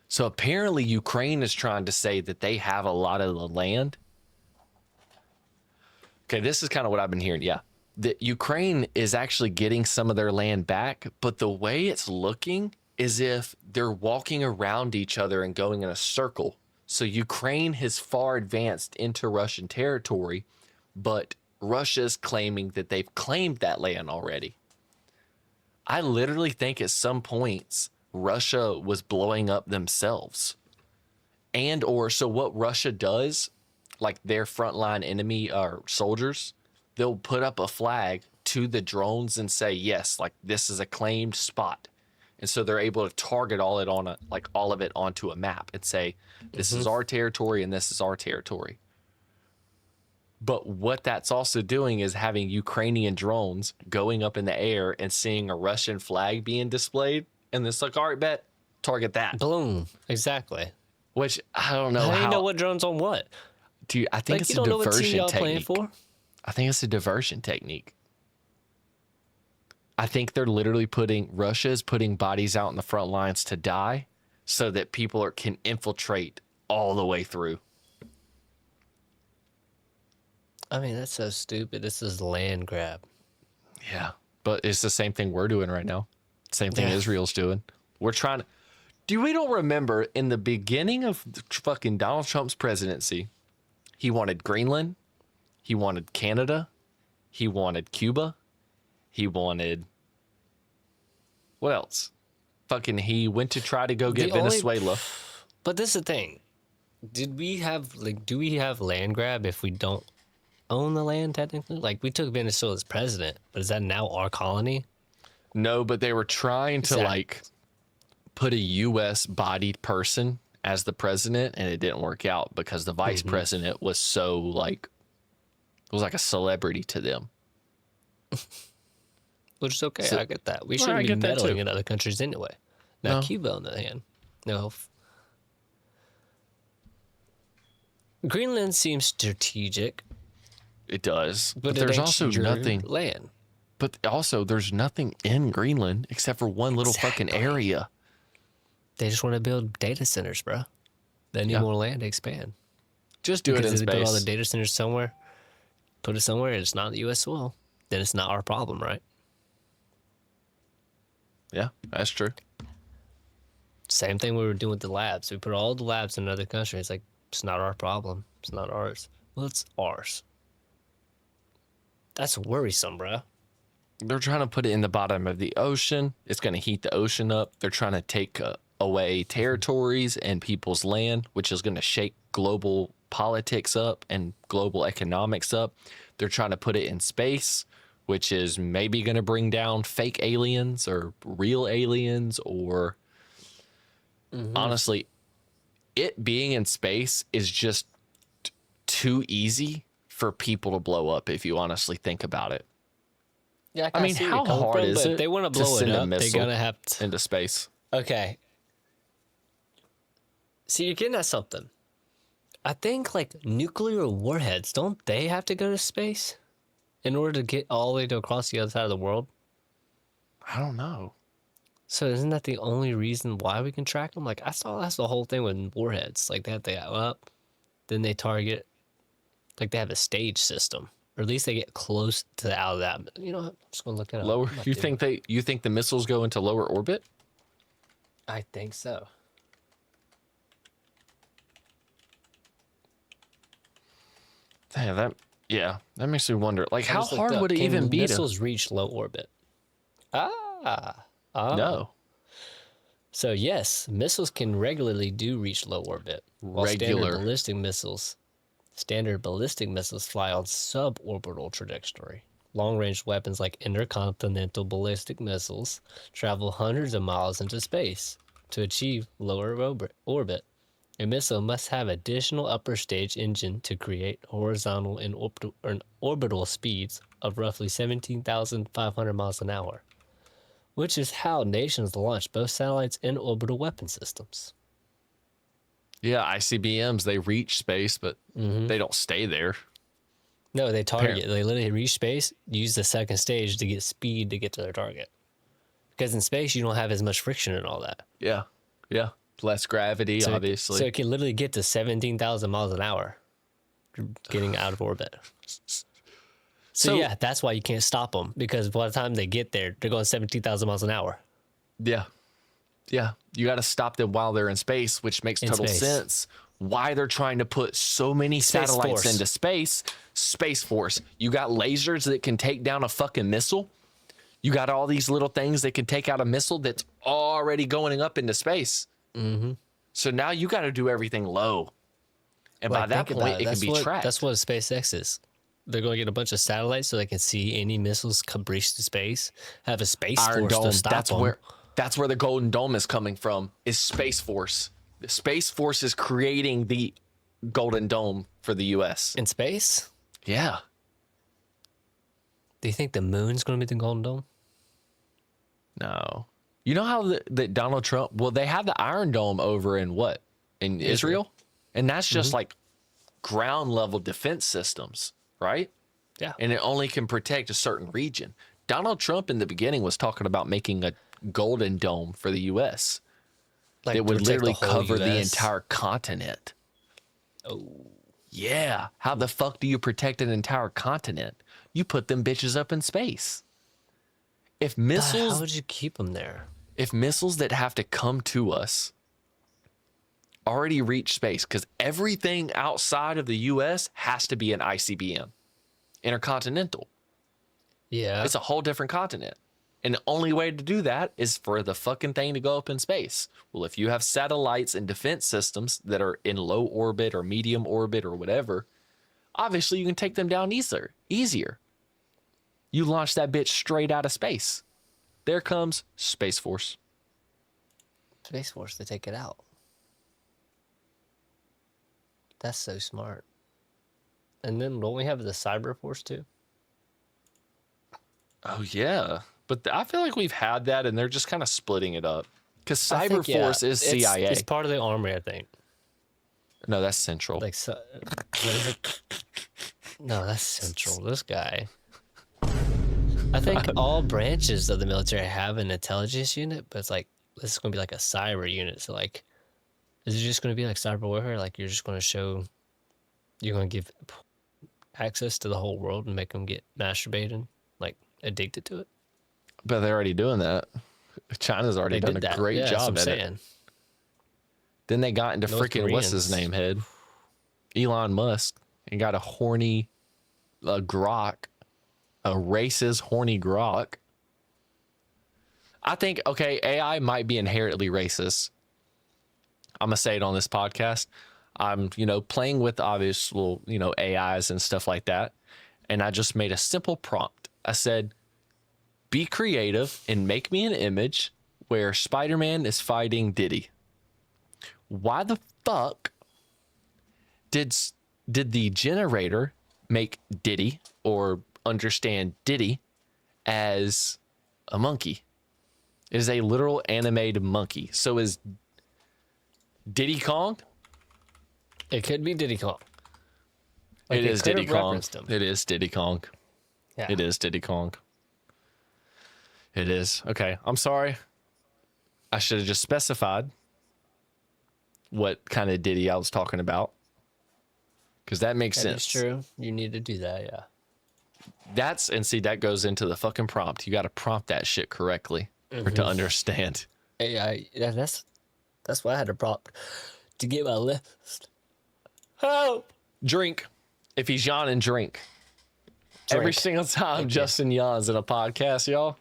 So apparently Ukraine is trying to say that they have a lot of the land. Okay, this is kind of what I've been hearing. Yeah, that Ukraine is actually getting some of their land back, but the way it's looking is if they're walking around each other and going in a circle. So Ukraine has far advanced into Russian territory, but Russia's claiming that they've claimed that land already. I literally think at some points Russia was blowing up themselves. And or so what Russia does, like their frontline enemy or soldiers, they'll put up a flag to the drones and say, yes, like this is a claimed spot. And so they're able to target all of it onto a map and say, this is our territory and this is our territory. But what that's also doing is having Ukrainian drones going up in the air and seeing a Russian flag being displayed. And it's like, all right, bet, target that. Boom. Exactly. Which I don't know How how. do you know what drone's on what? Dude, I think Like, it's you a don't know what team diversion y'all playing technique. for? I think it's a diversion technique. I think they're literally Russia is putting bodies out in the front lines to die so that people can infiltrate all the way through. I mean, that's so stupid. This is land grab. Yeah, but it's the same thing we're doing right now. Same thing Yeah. Israel's doing. We're trying to. We don't remember in the beginning of fucking Donald Trump's presidency, he wanted Greenland, he wanted Canada, he wanted Cuba, he wanted. What else? Fucking, he went to try to go get Venezuela. But this is the thing. Do we have land grab if we don't own the land technically? Like, we took Venezuela as president, but is that now our colony? No, but they were trying to Exactly. put a U.S. bodied person as the president, and it didn't work out because the vice president was so was like a celebrity to them. Which is okay. So- I get that. We Well, I shouldn't be get that meddling too. in other countries anyway. Now, No. Cuba, on the other hand, no. Greenland seems strategic, It does, but but it there's ain't also your nothing. land. But also, there's nothing in Greenland except for one little fucking Exactly. area. They just want to build data centers, bro. They need Yeah. more land to expand. Just do it Because in if they build all the space. data centers somewhere, put it somewhere, and it's not the U.S. soil, then it's not our problem, right? Yeah, that's true. Same thing we were doing with the labs. We put all the labs in another country. It's like, it's not our problem. It's not ours. Well, it's ours. That's worrisome, bro. They're trying to put it in the bottom of the ocean. It's going to heat the ocean up. They're trying to take away territories and people's land, which is going to shake global politics up and global economics up. They're trying to put it in space, which is maybe going to bring down fake aliens or real aliens or honestly, it being in space is just too easy for people to blow up if you honestly think about it. Yeah, I mean, see where you're how coming hard from, is but it if they want to to blow it send a up, they're missile gonna have to. into space? Okay. See, you're getting at something. I think like nuclear warheads, don't they have to go to space in order to get all the way to across the other side of the world? I don't know. So isn't that the only reason why we can track them? Like, I saw that's the whole thing with warheads. Like, they go up, then they target. Like, they have a stage system, or at least they get close to out of that. You know, I'm just gonna look it up. Lower. I'm not You doing think you think the missiles go into lower orbit? I think so. Damn, that makes me wonder. Like, I how just looked hard up, would it can even be to? missiles reach low orbit? No. So yes, missiles can regularly do reach low orbit. While Regular. standard ballistic missiles fly on suborbital trajectory. Long-range weapons like intercontinental ballistic missiles travel hundreds of miles into space to achieve lower orbit. A missile must have additional upper stage engine to create horizontal and orbital speeds of roughly 17,500 miles an hour, which is how nations launch both satellites and orbital weapon systems. Yeah, ICBMs, they reach space, but they don't stay there. No, they target. Apparently. They literally reach space, use the second stage to get speed to get to their target. Because in space, you don't have as much friction and all that. Yeah. Yeah. Less gravity, So obviously. so it can literally get to 17,000 miles an hour getting out of orbit. So yeah, that's why you can't stop them, because by the time they get there, they're going 17,000 miles an hour. Yeah. Yeah. You got to stop them while they're in space, which makes total sense. Why they're trying to put so many satellites into space. Space Force. You got lasers that can take down a fucking missile. You got all these little things that can take out a missile that's already going up into space. So now you got to do everything low. And by that point, it can be tracked. That's what SpaceX is. They're going to get a bunch of satellites so they can see any missiles come breach to space. Have a space Iron force Dome, to stop them. That's where the Golden Dome is coming from, is Space Force. The Space Force is creating the Golden Dome for the U.S. In space? Yeah. Do you think the moon's going to be the Golden Dome? No. You know how that Donald Trump, well, they have the Iron Dome over in what? In Israel? And that's just like ground level defense systems, right? Yeah. And it only can protect a certain region. Donald Trump in the beginning was talking about making a Golden Dome for the U.S. Like that would literally cover the US. entire continent. Oh. Yeah. How the fuck do you protect an entire continent? You put them bitches up in space. If missiles, How would you keep them there? if missiles that have to come to us already reach space, because everything outside of the U.S. has to be an ICBM, intercontinental. Yeah. It's a whole different continent. And the only way to do that is for the fucking thing to go up in space. Well, if you have satellites and defense systems that are in low orbit or medium orbit or whatever, obviously you can take them down easier. You launch that bitch straight out of space. There comes Space Force. Space Force to take it out. That's so smart. And then don't we have the Cyber Force too? Oh, yeah. But I feel like we've had that and they're just kind of splitting it up. Because I Cyber think, yeah, Force is CIA. It's part of the army, I think. No, that's Central. Like, no, that's Central. This guy. I think all branches of the military have an intelligence unit, but it's like, this is going to be like a cyber unit. So, like, is it just going to be like cyber warfare? Like, you're just going to show, you're going to give access to the whole world and make them get masturbated, like, addicted to it? But they're already doing that. China's already done a great job at it. Then they got into freaking, what's his name, head? Elon Musk, and got a horny grok, a racist horny grok. I think, okay, AI might be inherently racist. I'm going to say it on this podcast. I'm, playing with obvious little, AIs and stuff like that. And I just made a simple prompt. I said, be creative and make me an image where Spider-Man is fighting Diddy. Why the fuck did the generator make Diddy or understand Diddy as a monkey? It is a literal animated monkey. So is Diddy Kong? It could be Diddy Kong. Like, it is Diddy Kong. It is Diddy Kong. Yeah. It is Diddy Kong. It is. Okay, I'm sorry. I should have just specified what kind of Diddy I was talking about, because that makes sense. That's true. You need to do that, yeah. That goes into the fucking prompt. You got to prompt that shit correctly for to understand. That's why I had to prompt to get my list. Help! Drink. If he's yawning, drink. Every single time Justin yawns in a podcast, y'all,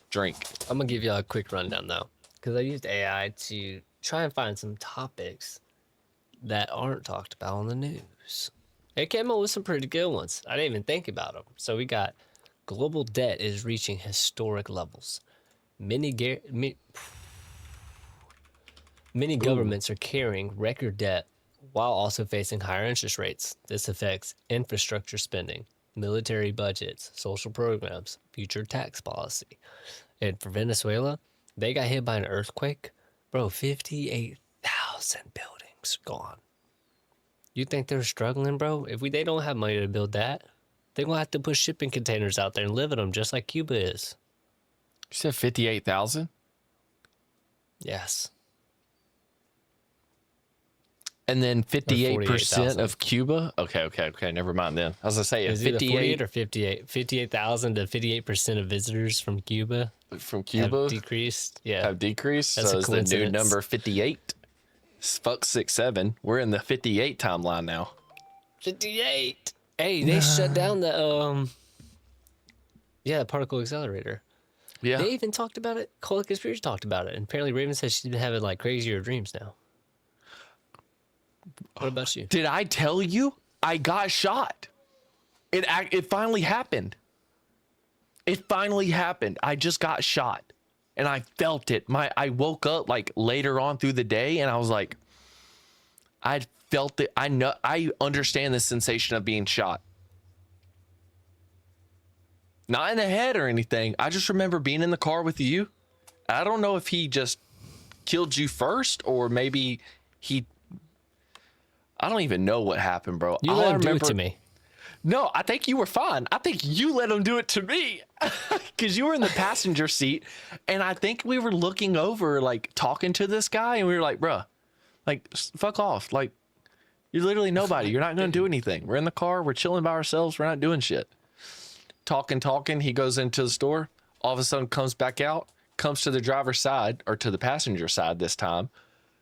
drink. I'm going to give y'all a quick rundown, though, because I used AI to try and find some topics that aren't talked about on the news. It came up with some pretty good ones. I didn't even think about them. So we got global debt is reaching historic levels. Many governments are carrying record debt while also facing higher interest rates. This affects infrastructure spending, military budgets, social programs, future tax policy. And for Venezuela, they got hit by an earthquake. Bro, 58,000 buildings It's gone. You think they're struggling, bro? They don't have money to build that, they're gonna have to put shipping containers out there and live in them, just like Cuba is. You said 58,000? Yes. And then 58% 48,000. of Cuba? Okay. Never mind then. I was going to say, Is it 58 48 or 58? 58,000 to 58% of visitors from Cuba from Cuba have decreased. Yeah. have decreased. That's So a it's the new coincidence. number 58. Fuck 67. We're in the 58 timeline now. 58. Hey, they shut down the particle accelerator. Yeah. They even talked about it. Cole Conspiracy talked about it, and apparently Raven says she's been having like crazier dreams now. What about you? Did I tell you I got shot? It finally happened. It finally happened. I just got shot, and I felt it. I woke up like later on through the day, and I was like, I felt it. I understand the sensation of being shot. Not in the head or anything. I just remember being in the car with you. I don't know if he just killed you first, or maybe I don't even know what happened, bro. You let him do it to me. No, I think you were fine. I think you let him do it to me because you were in the passenger seat. And I think we were looking over, like talking to this guy. And we were like, bruh, like, fuck off. Like, you're literally nobody. You're not going to do anything. We're in the car. We're chilling by ourselves. We're not doing shit. Talking. He goes into the store. All of a sudden comes back out, comes to the driver's side, or to the passenger side this time.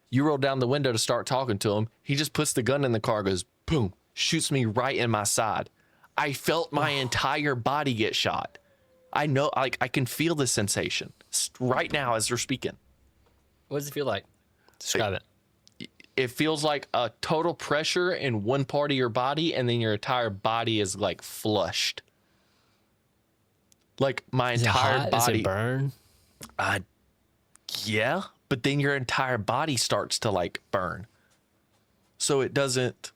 You roll down the window to start talking to him. He just puts the gun in the car, goes, boom, shoots me right in my side. I felt my entire body get shot. I know, like, I can feel the sensation right now as we're speaking. What does it feel like? Describe it. It feels like a total pressure in one part of your body, and then your entire body is like flushed. Like my Is it entire hot? body. Does it burn? Yeah, but then your entire body starts to like burn. So it doesn't.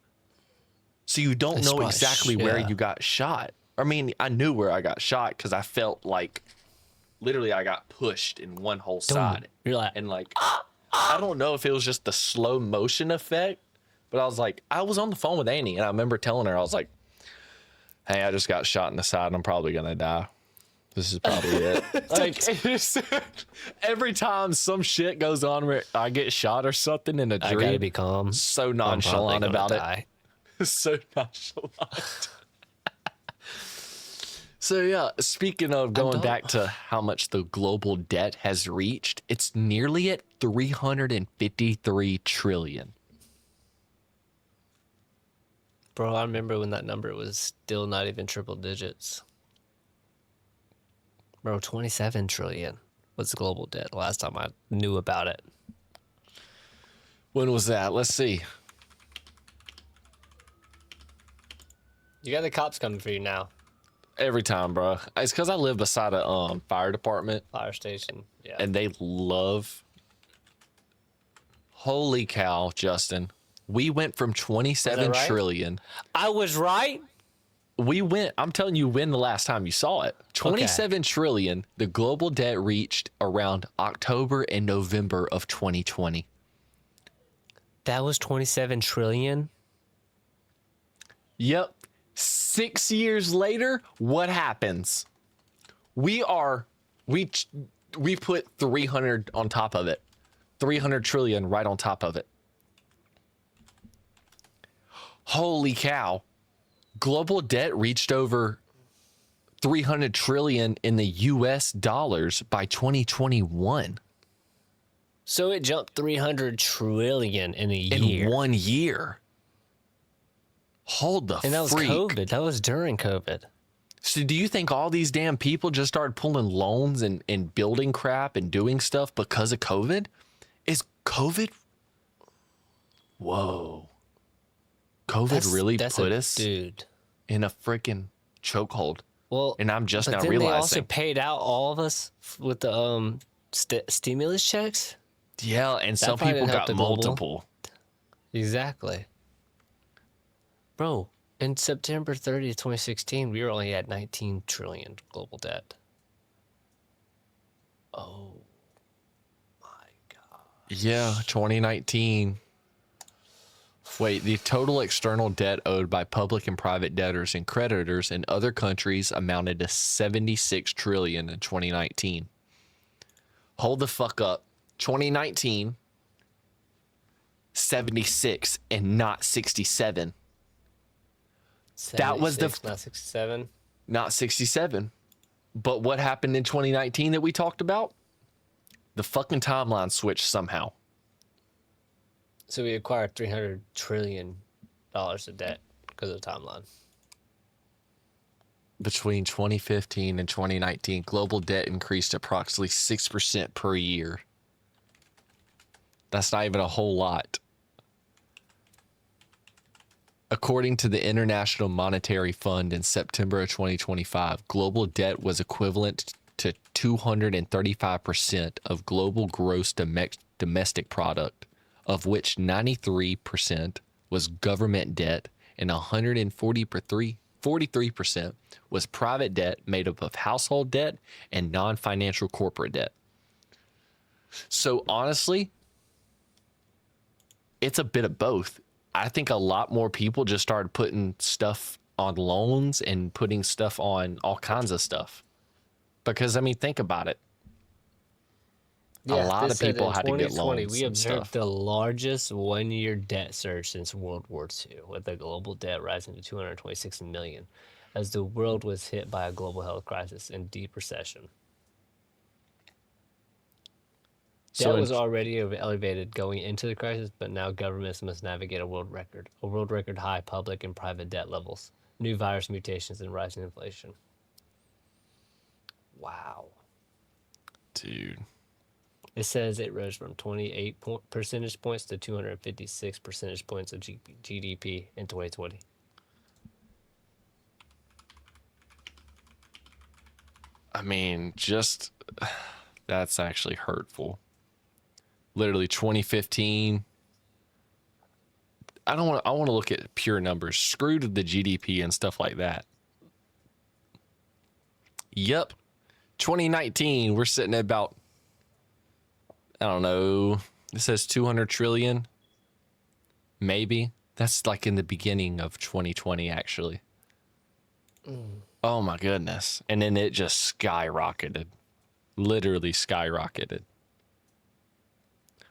So you don't That's know why exactly where yeah. you got shot. I mean, I knew where I got shot because I felt like literally I got pushed in one whole side. You're like, And like, I don't know if it was just the slow motion effect, but I was like, I was on the phone with Annie and I remember telling her, I was like, hey, I just got shot in the side and I'm probably going to die. This is probably it. Like, every time some shit goes on where I get shot or something in a I gotta dream, be calm. so I'm nonchalant probably gonna about die. it. So nonchalant. So yeah, speaking of going back to how much the global debt has reached, it's nearly at 353 trillion. Bro, I remember when that number was still not even triple digits. Bro, 27 trillion was the global debt the last time I knew about it. When was that? Let's see. You got the cops coming for you now. Every time, bro. It's because I live beside a fire department, Fire station. Yeah. and they love. Holy cow, Justin! We went from 27 right? trillion. I was right. We went. I'm telling you, when the last time you saw it, 27 trillion. The global debt reached around October and November of 2020. That was 27 trillion. Yep. 6 years later, what happens? We put 300 on top of it. 300 trillion right on top of it. Holy cow. Global debt reached over 300 trillion in the US dollars by 2021. So it jumped 300 trillion in a year. In 1 year. Hold the freak. And that was COVID. That was during COVID. So do you think all these damn people just started pulling loans and building crap and doing stuff because of COVID? Is COVID? Whoa. COVID really put us in a freaking chokehold. Well, and I'm just but now then realizing. They also paid out all of us with the stimulus checks. Yeah, and some people got multiple. Exactly. Bro, in September 30th, 2016, we were only at 19 trillion global debt. Oh my God. Yeah, 2019. Wait, the total external debt owed by public and private debtors and creditors in other countries amounted to 76 trillion in 2019. Hold the fuck up. 2019, 76 and not 67. That was the 76, not 67. not 67. But what happened in 2019 that we talked about? The fucking timeline switched somehow. So we acquired $300 trillion of debt because of the timeline. Between 2015 and 2019, global debt increased approximately 6% per year. That's not even a whole lot. According to the International Monetary Fund in September of 2025, global debt was equivalent to 235% of global gross domestic product, of which 93% was government debt and 43% was private debt made up of household debt and non-financial corporate debt. So honestly, it's a bit of both. I think a lot more people just started putting stuff on loans and putting stuff on all kinds of stuff. Because, I mean, think about it. A lot of people had to get loans we and observed stuff. the largest one-year debt surge since World War II, with the global debt rising to 226 million, as the world was hit by a global health crisis and deep recession. Debt was already elevated going into the crisis, but now governments must navigate a world record high public and private debt levels, new virus mutations, and rising inflation. Wow. Dude. It says it rose from 28 percentage points to 256 percentage points of GDP in 2020. I mean, just that's actually hurtful. Literally 2015. I want to look at pure numbers. Screw to the GDP and stuff like that. Yep. 2019, we're sitting at about, I don't know, it says 200 trillion. Maybe. That's like in the beginning of 2020, actually. Oh my goodness. And then it just skyrocketed. Literally skyrocketed.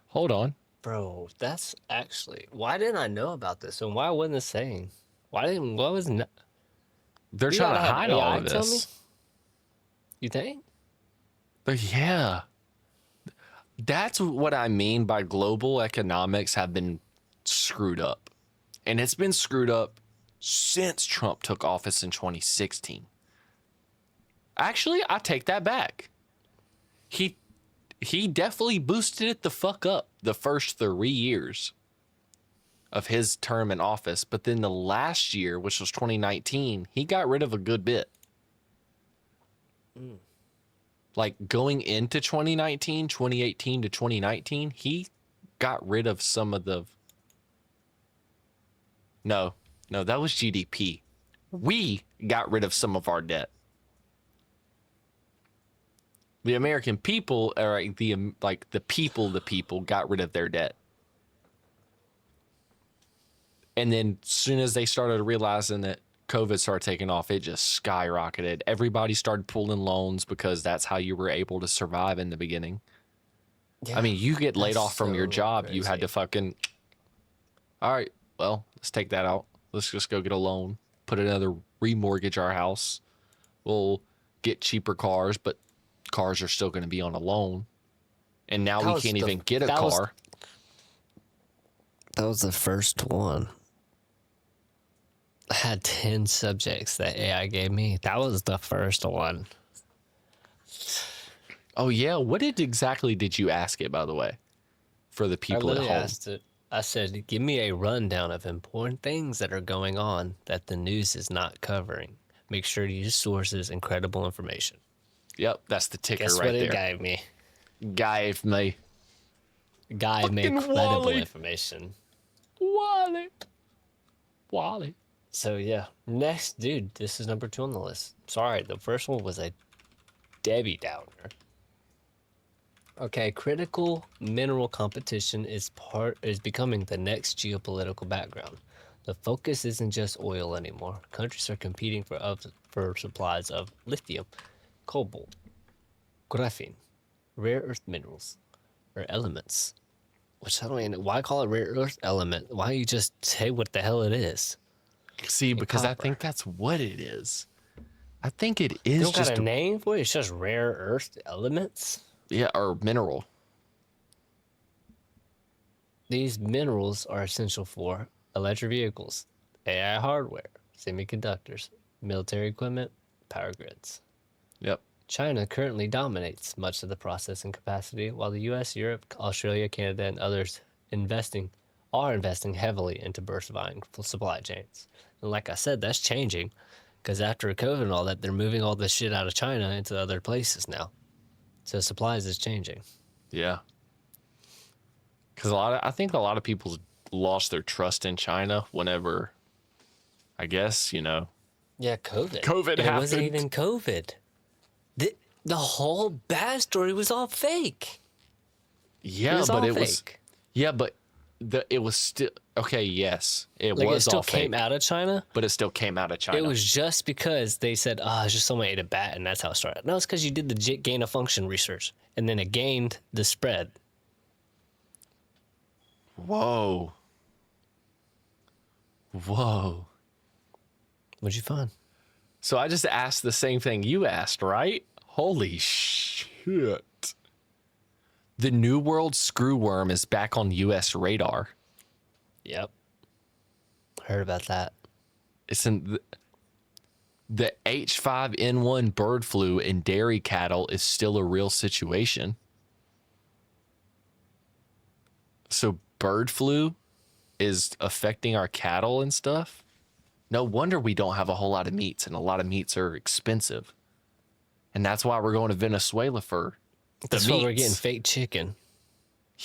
Hold on. Bro, that's actually, why didn't I know about this? And why wasn't it saying? What was not? They're We trying to gotta have hide all AI of tell me? this. You think? But yeah. That's what I mean by global economics have been screwed up. And it's been screwed up since Trump took office in 2016. Actually, I take that back. He definitely boosted it the fuck up the first 3 years of his term in office. But then the last year, which was 2019, he got rid of a good bit. Like going into 2019, 2018 to 2019, he got rid of some of the... No, that was GDP. We got rid of some of our debt. The American people, or the people got rid of their debt. And then as soon as they started realizing that COVID started taking off, it just skyrocketed. Everybody started pulling loans because that's how you were able to survive in the beginning. Yeah, I mean, you get laid that's off from your so job, you had crazy. to fucking, all right, well, let's take that out. Let's just go get a loan, put another remortgage our house. We'll get cheaper cars, but cars are still going to be on a loan. And now we can't even get a car. That was the first one. I had 10 subjects that AI gave me. That was the first one. Oh, yeah. What exactly did you ask it, by the way, for the I people at literally home? asked it. I said, give me a rundown of important things that are going on that the news is not covering. Make sure to use sources and credible information. Yep, that's the ticker Guess right what it there. gave me? Gave me. Guy made Fucking credible Wally. information. Wally. So yeah, next, dude, this is number 2 on the list. Sorry, the first one was a Debbie Downer. Okay, critical mineral competition is becoming the next geopolitical background. The focus isn't just oil anymore. Countries are competing for supplies of lithium, cobalt, graphene, rare earth minerals, or elements. Which I don't even know. Why call it rare earth element? Why don't you just say what the hell it is? See, because I Copper. think that's what it is. I think it You is don't got just a name for it? It's just rare earth elements? or mineral. These minerals are essential for electric vehicles, AI hardware, semiconductors, military equipment, power grids. Yep. China currently dominates much of the processing capacity, while the US, Europe, Australia, Canada, and others are investing heavily into diversifying supply chains. And like I said, that's changing because after COVID and all that, they're moving all this shit out of China into other places now. So supplies is changing. Yeah. Because I think a lot of people lost their trust in China whenever, I guess, Yeah, COVID. COVID And it wasn't happened. even COVID. The whole bad story was all fake. Yeah, It was but all it was. fake. Yeah, but it was still okay. Yes, it Like, it was still all came fake, out of China. but it still came out of China. It was just because they said, it's just someone ate a bat, and that's how it started. No, it's because you did the gain of function research, and then it gained the spread. Whoa. Whoa. What'd you find? So I just asked the same thing you asked, right? Holy shit. The New World screwworm is back on U.S. radar. Yep. Heard about that. It's in the H5N1 bird flu in dairy cattle is still a real situation. So bird flu is affecting our cattle and stuff. No wonder we don't have a whole lot of meats, and a lot of meats are expensive. And that's why we're going to Venezuela for the That's why we're meats. getting fake chicken.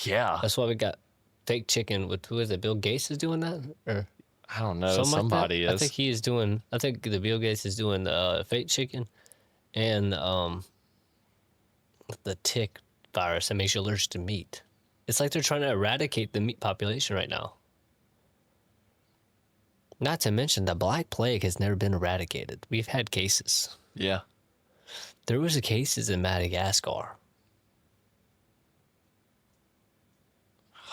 Yeah. That's why we got fake chicken with, who is it? Bill Gates is doing that? Or I don't know. something Somebody like that? is. I think the Bill Gates is doing the fake chicken and the tick virus that makes you allergic to meat. It's like they're trying to eradicate the meat population right now. Not to mention the Black Plague has never been eradicated. We've had cases. Yeah. There was cases in Madagascar.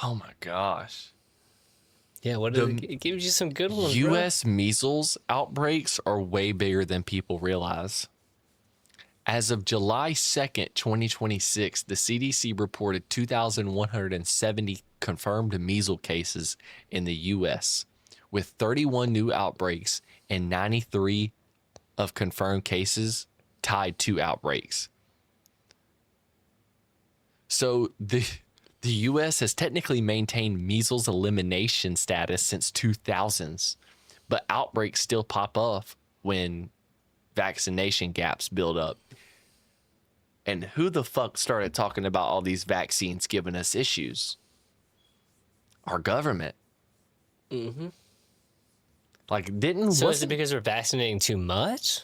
Oh my gosh. Yeah, it gives you some good ones, bro. U.S. measles outbreaks are way bigger than people realize. As of July 2nd, 2026, the CDC reported 2,170 confirmed measles cases in the U.S., with 31 new outbreaks and 93 of confirmed cases tied to outbreaks. So the U.S. has technically maintained measles elimination status since 2000s, but outbreaks still pop up when vaccination gaps build up. And who the fuck started talking about all these vaccines giving us issues? Our government. Mm-hmm. Like, So is it because we're vaccinating too much?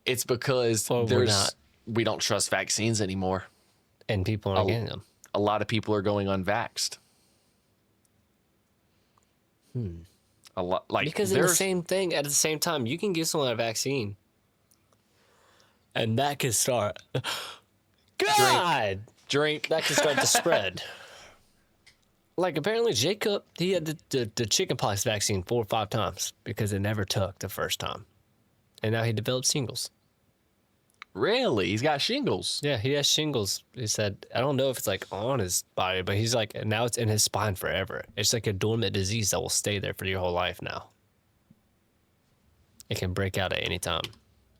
It's because Or we're not. we don't trust vaccines anymore. And people aren't getting them. A lot of people are going unvaxxed. A lot, like, Because in the same thing, at the same time, you can give someone a vaccine. And that could start. God! drink. That could start to spread. Like, apparently Jacob, he had the chickenpox vaccine 4 or 5 times because it never took the first time. And now he developed shingles. Really? He's got shingles. Yeah, he has shingles. He said, I don't know if it's like on his body, but he's like, now it's in his spine forever. It's like a dormant disease that will stay there for your whole life now. It can break out at any time.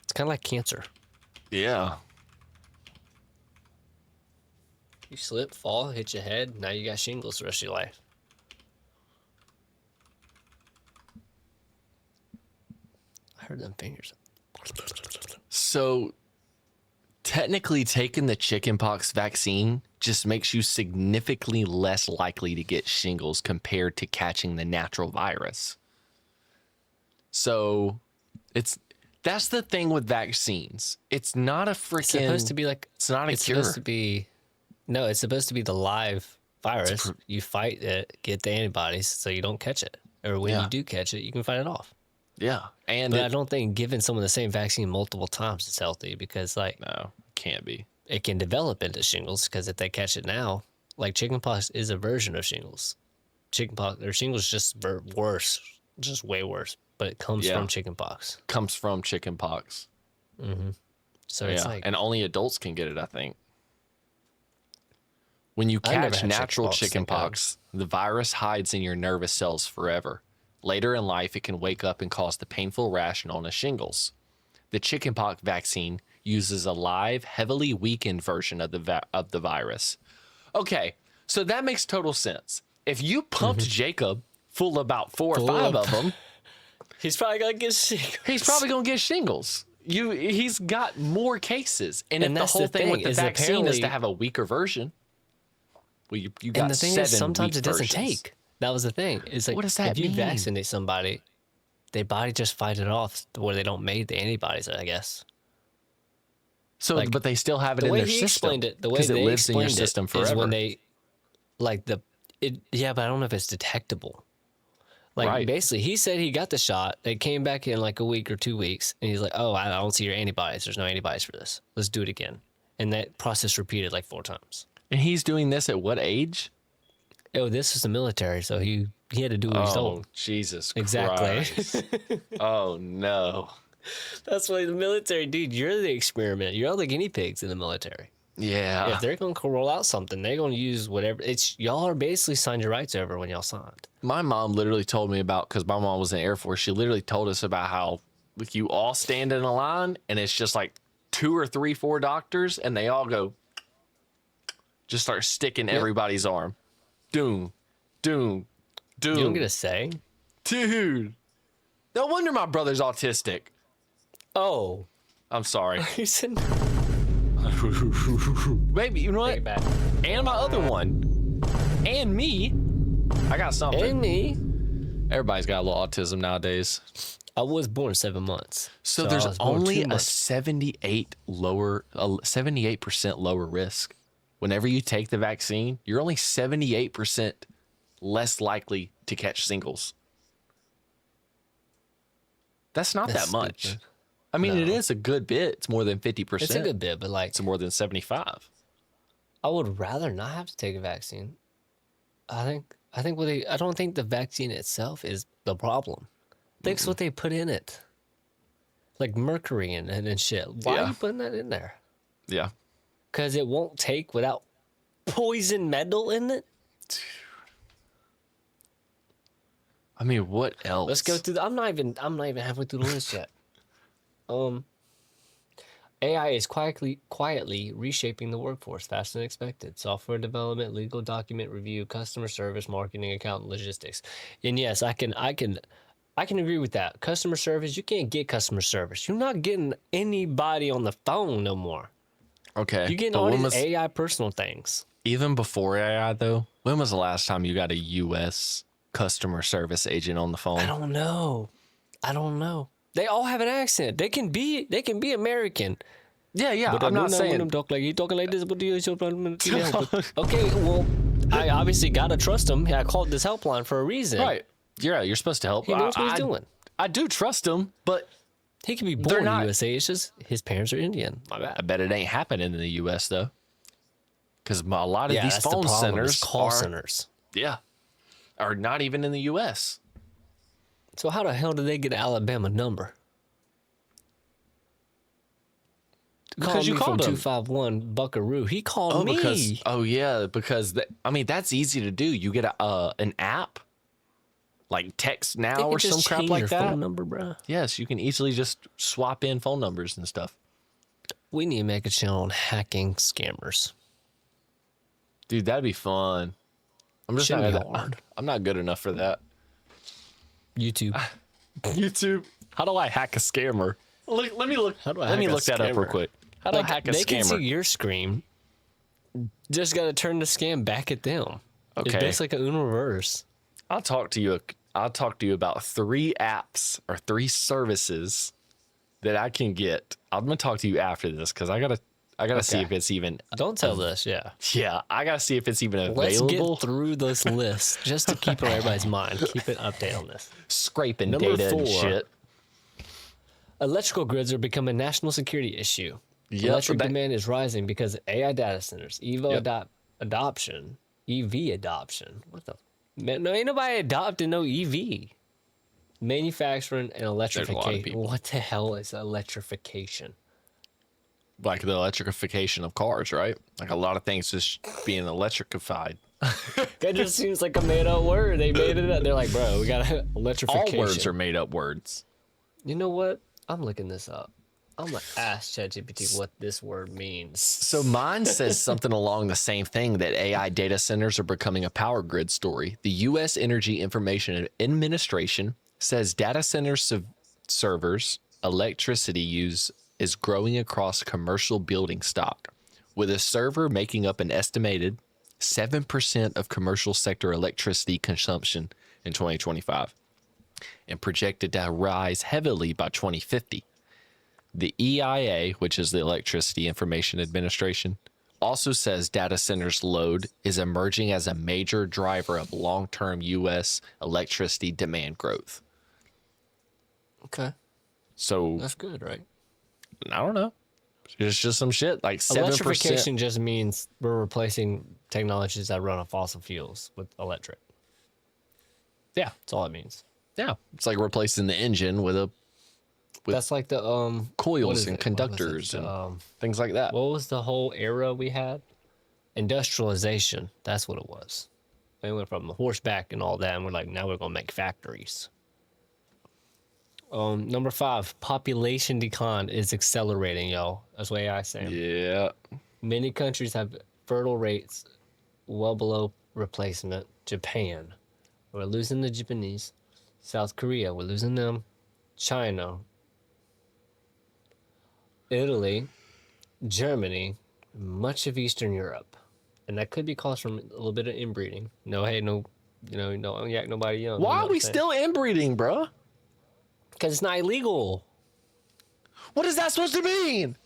It's kind of like cancer. Yeah. You slip, fall, hit your head, now you got shingles the rest of your life. I heard them fingers. So technically taking the chickenpox vaccine just makes you significantly less likely to get shingles compared to catching the natural virus. So that's the thing with vaccines. It's not a freaking It's supposed to be like, it's not a it's cure. supposed to be No, it's supposed to be the live virus. You fight it, get the antibodies, so you don't catch it. Or when Yeah. you do catch it, you can fight it off. Yeah. And But I don't think giving someone the same vaccine multiple times is healthy because, like, no, can't be. it can develop into shingles because if they catch it now, like chickenpox is a version of shingles. Chickenpox or shingles is just worse, just way worse, but it comes Yeah. from chickenpox. Comes from chickenpox. So Yeah. it's like, And only adults can get it, I think. When you I never catch had natural chickenpox, thank chickenpox, the virus hides in your nervous cells forever. Later in life, it can wake up and cause the painful rash known as shingles. The chickenpox vaccine uses a live, heavily weakened version of the virus. Okay, so that makes total sense. If you pumped Jacob full of about 4 or 5 of them, he's probably gonna get sick. he's probably gonna get shingles. He's got more cases, and if the that's whole the thing with thing, the is vaccine is apparently- to have a weaker version, well, you got And the thing 7 is, sometimes weak it doesn't versions. take. That was the thing. It's like, What does that if you mean? vaccinate somebody, their body just fight it off where they don't make the antibodies, I guess. So, Like, but they still have it The in way their he system. explained it, the way 'cause they it lives in your explained system it forever. is when they, like yeah, but I don't know if it's detectable. Like Right. basically, he said he got the shot. They came back in like a week or 2 weeks, and he's like, "Oh, I don't see your antibodies. There's no antibodies for this. Let's do it again." And that process repeated like 4 times. And he's doing this at what age? Oh, this is the military, so he had to do what he's told. Jesus Exactly. Christ. Oh, no. That's why the military, dude, you're the experiment. You're all the guinea pigs in the military. Yeah. If they're gonna roll out something, they're gonna use whatever. It's y'all are basically signed your rights over when y'all signed. My mom literally told me about, because my mom was in the Air Force, she literally told us about how like you all stand in a line and it's just like 2 or 3, 4 doctors and they all go, just start sticking everybody's arm. Doom, doom, doom. You don't get a say. Dude. No wonder my brother's autistic. Oh, I'm sorry. you said Maybe, you know take it what? back. And my other one. And me. I got something. And me. Everybody's got a little autism nowadays. I was born 7 months. So I there's was born only 2 a months. 78% lower risk. Whenever you take the vaccine, you're only 78% less likely to catch singles. That's not That's that much. stupid. I mean, it No. is a good bit. It's more than 50%. It's a good bit, but like It's more than 75. I would rather not have to take a vaccine. I don't think the vaccine itself is the problem. I think it's what they put in it. Like mercury in it and shit. Why Yeah. are you putting that in there? Yeah. Because it won't take without poison metal in it? I mean, what else? Let's go through I'm not even halfway through the list yet. AI is quietly reshaping the workforce faster than expected. Software development, legal document review, customer service, marketing, accounting, logistics. And yes, I can agree with that. Customer service, you can't get customer service. You're not getting anybody on the phone no more. Okay. You're getting but all when these was, AI personal things. even before AI, though, when was the last time you got a U.S. customer service agent on the phone? I don't know. They all have an accent. They can be American. Yeah, yeah. But I'm not when saying. them talk like he talking like this. What do you? Okay, well, I obviously gotta trust him. I called this helpline for a reason. Right. Yeah, you're supposed to help. He knows what he's doing. I do trust him, but He could be They're born in not- the USA. It's just his parents are Indian. My I bad. bet it ain't happening in the U.S. though, because a lot of Yeah, these that's the phone problem. centers It's call are, centers. yeah, are not even in the U.S. So how the hell did they get an Alabama number? Because you called him. 251 Buckaroo. He called me. Because I mean that's easy to do. You get an app, like Text They Now could or some just crap change like your that. phone number, bro. Yes, you can easily just swap in phone numbers and stuff. We need to make a channel on hacking scammers. Dude, that'd be fun. I'm just Shouldn't not be hard. I'm not good enough for that. YouTube. YouTube. How do I hack a scammer? Let me look. How do I Let me hack a look that up real scammer? quick. How do I hack a they can see scammer? your screen. Just got to turn the scam back at them. It's Okay. basically like a Uno reverse. I'll talk to you about 3 apps or 3 services that I can get. I'm gonna talk to you after this because I I gotta see Okay. if it's even. Don't tell us, yeah. Yeah, I gotta see if it's even Let's available. get through this list just to keep in everybody's mind. Keep an update on this. Scraping Number data and 4. shit. Electrical grids are becoming a national security issue. Yep, Electric that- demand is rising because of AI data centers, adoption, EV adoption. What the? Man, no, ain't nobody adopting no EV. Manufacturing and a lot of electrification. people. What the hell is electrification? Like the electrification of cars, right? Like a lot of things just being electrified. That just seems like a made-up word. They made it up. They're like, bro, we got electrification. All words are made up words. You know what? I'm looking this up. I'm gonna ask ChatGPT what this word means. So mine says something along the same thing, that AI data centers are becoming a power grid story. The U.S. Energy Information Administration says data center servers electricity use is growing across commercial building stock, with a server making up an estimated 7% of commercial sector electricity consumption in 2025 and projected to rise heavily by 2050. The EIA, which is the Electricity Information Administration, also says data centers load is emerging as a major driver of long-term U.S. electricity demand growth. Okay, So that's good, right? I don't know. It's just some shit like 7%. Electrification just means we're replacing technologies that run on fossil fuels with electric. Yeah, That's all it means. yeah. It's like replacing the engine with a That's like the what coils is and it? What was it? conductors and things like that. What was the whole era we had? Industrialization. That's what it was. We went from the horseback and all that, and we're like, now we're gonna make factories. Number 5, population decline is accelerating, y'all. That's what AI saying. Yeah. Many countries have fertile rates well below replacement. Japan, we're losing the Japanese. South Korea, we're losing them. China, Italy, Germany, much of Eastern Europe. And that could be caused from a little bit of inbreeding. No, hey, no, no yak nobody young. Why are we still inbreeding, bro? Because it's not illegal. What is that supposed to mean?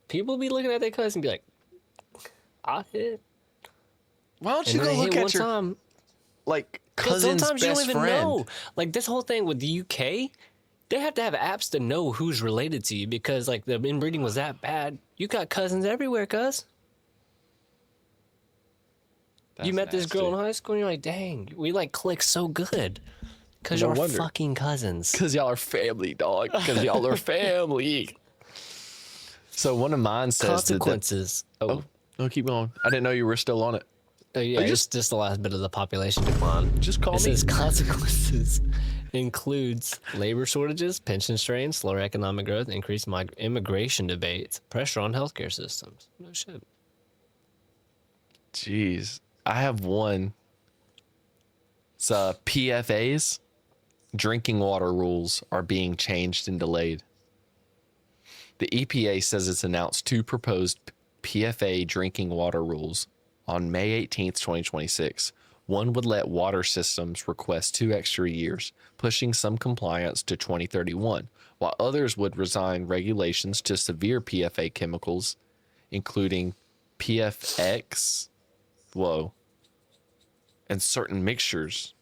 People be looking at their cousin and be like, I hit. Why don't And you then go they look hit at one your time. like 'Cause cousin's sometimes you best don't even friend? know. Like this whole thing with the UK, they have to have apps to know who's related to you because like the inbreeding was that bad. You got cousins everywhere, cuz. You met this girl in high school and you're like, dang, we like click so good. Because No you're wonder. fucking cousins. Because y'all are family, dog. Because y'all are family. So one of mine says Consequences. Oh, keep going. I didn't know you were still on it. Yeah, you just the last bit of the population decline. Just call It me. says consequences includes labor shortages, pension strains, slower economic growth, increased immigration debates, pressure on healthcare systems. No shit. Jeez. I have one. It's PFAs. Drinking water rules are being changed and delayed. The EPA says it's announced 2 proposed PFA drinking water rules on May 18th, 2026. One would let water systems request 2 extra years, pushing some compliance to 2031, while others would resign regulations to severe PFA chemicals, including PFX, and certain mixtures.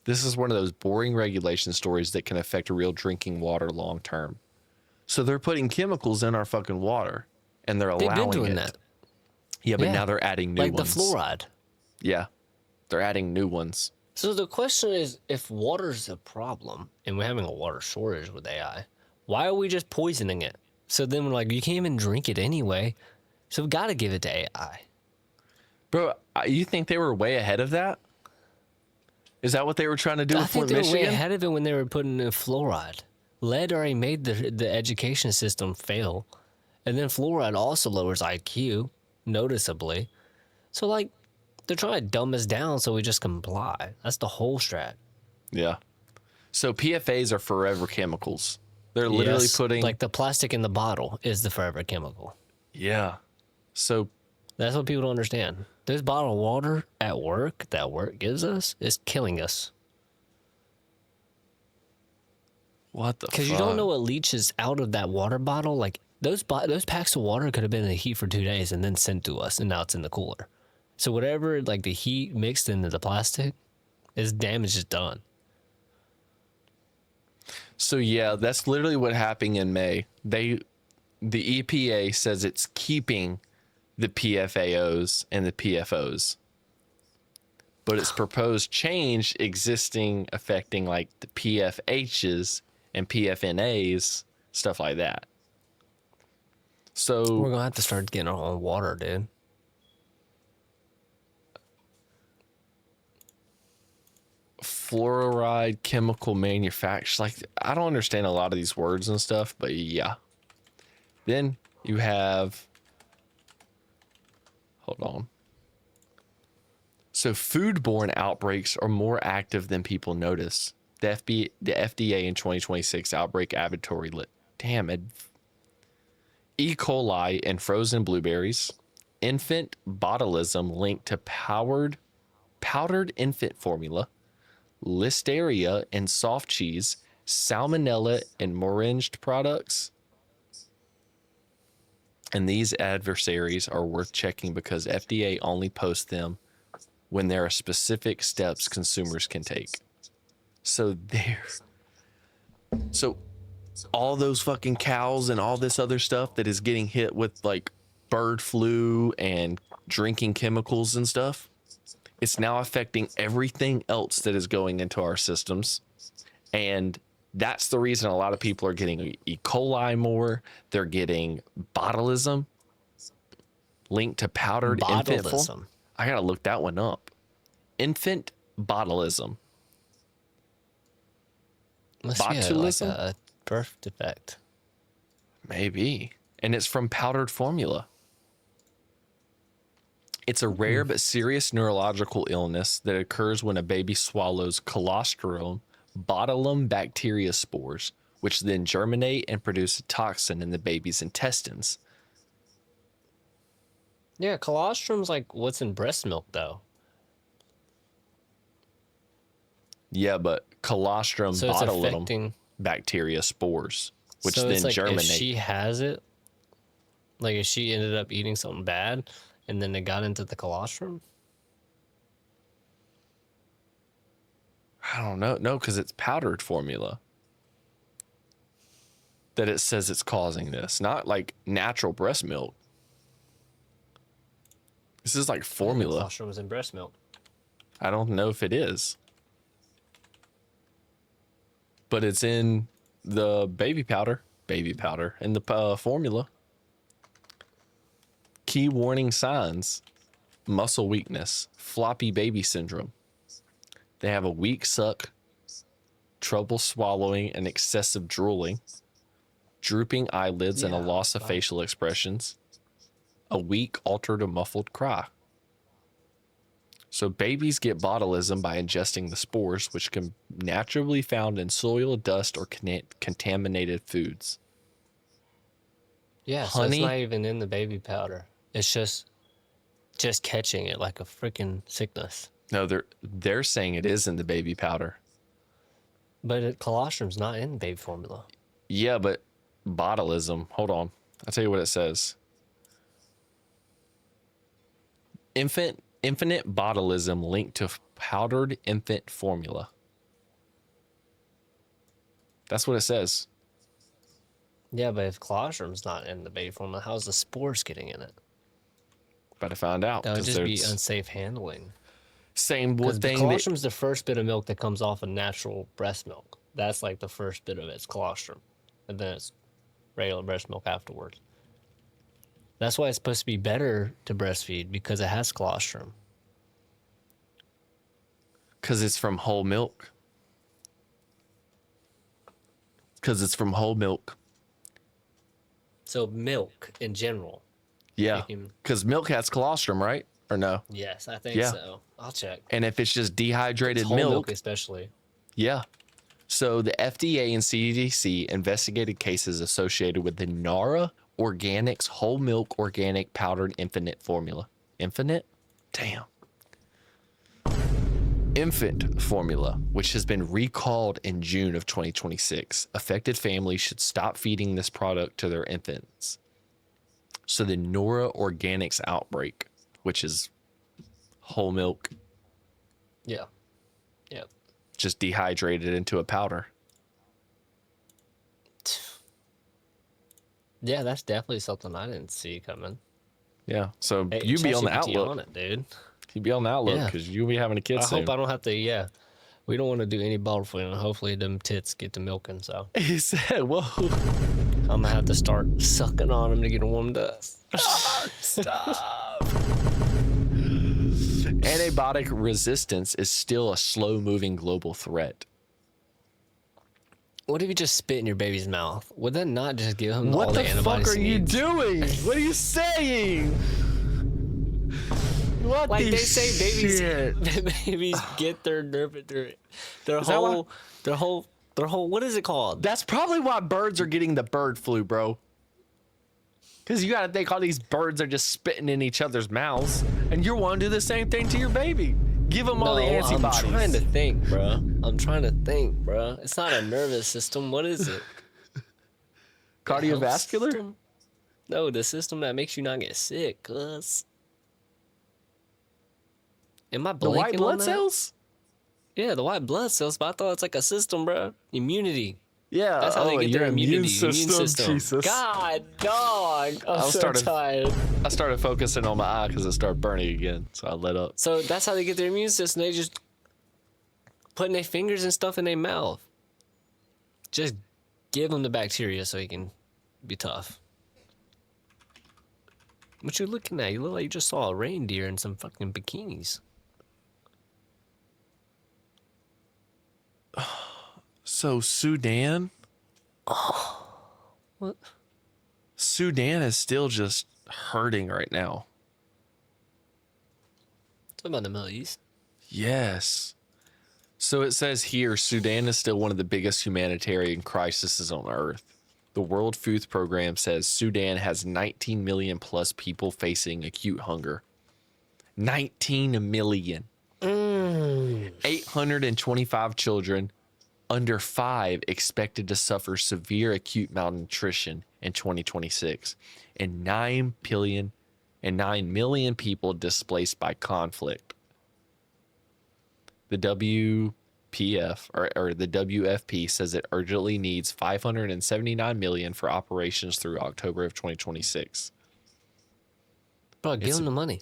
This is one of those boring regulation stories that can affect real drinking water long term. So they're putting chemicals in our fucking water, and they're allowing They've been doing it. that. Yeah, but Yeah. now they're adding new Like ones. the fluoride. Yeah, they're adding new ones. So the question is, if water's a problem and we're having a water shortage with AI, why are we just poisoning it? So then we're like, you can't even drink it anyway. So we got to give it to AI. Bro, you think they were way ahead of that? Is that what they were trying to do I with think Flint, they were way Michigan? ahead of it when they were putting in fluoride. Lead already made the education system fail. And then fluoride also lowers IQ noticeably. So, like, they're trying to dumb us down so we just comply. That's the whole strat. Yeah. So PFAs are forever chemicals. They're literally Yes, putting... like the plastic in the bottle is the forever chemical. Yeah. So That's what people don't understand. This bottle of water at work that work gives us is killing us. what the fuck? Because you don't know what leaches out of that water bottle like those packs of water could have been in the heat for 2 days and then sent to us, and now it's in the cooler. So whatever like the heat mixed into the plastic, is damage is done. So yeah, that's literally what happened in May. The EPA says it's keeping the PFAOs and the PFOs, but its proposed change existing affecting like the PFHs and PFNAs, stuff like that. So We're gonna have to start getting our own water, dude. fluoride chemical manufacture, like I don't understand a lot of these words and stuff, but yeah. Then you have, hold on. So foodborne outbreaks are more active than people notice. The FDA in 2026 outbreak inventory lit. Damn it. E. coli in frozen blueberries, infant botulism linked to powdered infant formula, listeria in soft cheese, salmonella in moranged products. And these adversaries are worth checking because FDA only posts them when there are specific steps consumers can take. So all those fucking cows and all this other stuff that is getting hit with like bird flu and drinking chemicals and stuff, it's now affecting everything else that is going into our systems. And that's the reason a lot of people are getting E. coli more. They're getting botulism linked to powdered infant form. I gotta look that one up. Infant botulism. Must be like a birth defect. Maybe. And it's from powdered formula. It's a rare but serious neurological illness that occurs when a baby swallows colostrum botulinum bacteria spores, which then germinate and produce a toxin in the baby's intestines. Yeah, colostrum's like what's in breast milk, though. Yeah, but colostrum So it's botulinum affecting bacteria spores, which so then it's like germinate. if she has it, like if she ended up eating something bad and then it got into the colostrum. I don't know. No, because it's powdered formula that it says it's causing this, not like natural breast milk. This is like formula. Colostrum was in breast milk. I don't know if it is, but it's in the baby powder, and the formula. Key warning signs: muscle weakness, floppy baby syndrome. They have a weak suck, trouble swallowing and excessive drooling, drooping eyelids and a loss of facial expressions, a weak, altered, or muffled cry. So babies get botulism by ingesting the spores, which can naturally be found in soil, dust, or contaminated foods. Yeah, so it's not even in the baby powder. It's just catching it like a freaking sickness. No, they're saying it is in the baby powder. But colostrum's not in baby formula. Yeah, but botulism. Hold on. I'll tell you what it says. Infinite botulism linked to powdered infant formula. That's what it says. Yeah, but if colostrum's not in the baby formula, how's the spores getting in it? About to find out. That would just be unsafe handling. Same with thing. Colostrum's the first bit of milk that comes off of natural breast milk. That's like the first bit of it's colostrum. And then it's regular breast milk afterwards. That's why it's supposed to be better to breastfeed, because it has colostrum. Because it's from whole milk. So milk in general. Yeah. Because milk has colostrum, right? Or no? Yes, I think so. I'll check. And if it's just dehydrated whole milk, especially. Yeah. So the FDA and CDC investigated cases associated with the NARA Organics whole milk organic powdered infinite formula. Infinite? Damn. Infant formula, which has been recalled in June of 2026. Affected families should stop feeding this product to their infants. So the Nora Organics outbreak, which is whole milk Yeah. Yep. just dehydrated into a powder. Yeah, that's definitely something I didn't see coming. Yeah. So Hey, you be on the ChatGPT outlook. on it, dude. You be on the outlook Yeah. because you'll be having a kid I soon. hope I don't have to. Yeah, we don't want to do any bottle feeding. Hopefully, them tits get to milking. So He said, "Whoa, I'm gonna have to start sucking on them to get them warmed up. stop." Antibiotic resistance is still a slow-moving global threat. What if you just spit in your baby's mouth? Would that not just give him What all the the fuck antibodies are he you needs? doing? What are you saying? What Like the they say, shit? babies get their their Is that why- their whole. What is it called? That's probably why birds are getting the bird flu, bro. Because you got to think all these birds are just spitting in each other's mouths, and you want to do the same thing to your baby. Give them all the antibodies. I'm trying to think, bro. It's not a nervous system. What is it? The health Cardiovascular? system? No, the system that makes you not get sick, cuz. Am I blanking The white on blood that? cells? Yeah, the white blood cells, but I thought it's like a system, bro. Immunity. Yeah. That's how they get your their immunity. immune system. Jesus. God, dog. I'm so tired. I started focusing on my eye because it started burning again, so I let up. So that's how they get their immune system. They just putting their fingers and stuff in their mouth. Just give them the bacteria so he can be tough. What you looking at? You look like you just saw a reindeer in some fucking bikinis. So Sudan? What? Sudan is still just hurting right now. Talking about the Middle East. Yes. So it says here, Sudan is still one of the biggest humanitarian crises on earth. The World Food Program says Sudan has 19 million plus people facing acute hunger. 19 million. 825 children under 5 expected to suffer severe acute malnutrition in 2026, and 9 million people displaced by conflict. The WPF or the WFP says it urgently needs 579 million for operations through October of 2026. Bro, give them the money.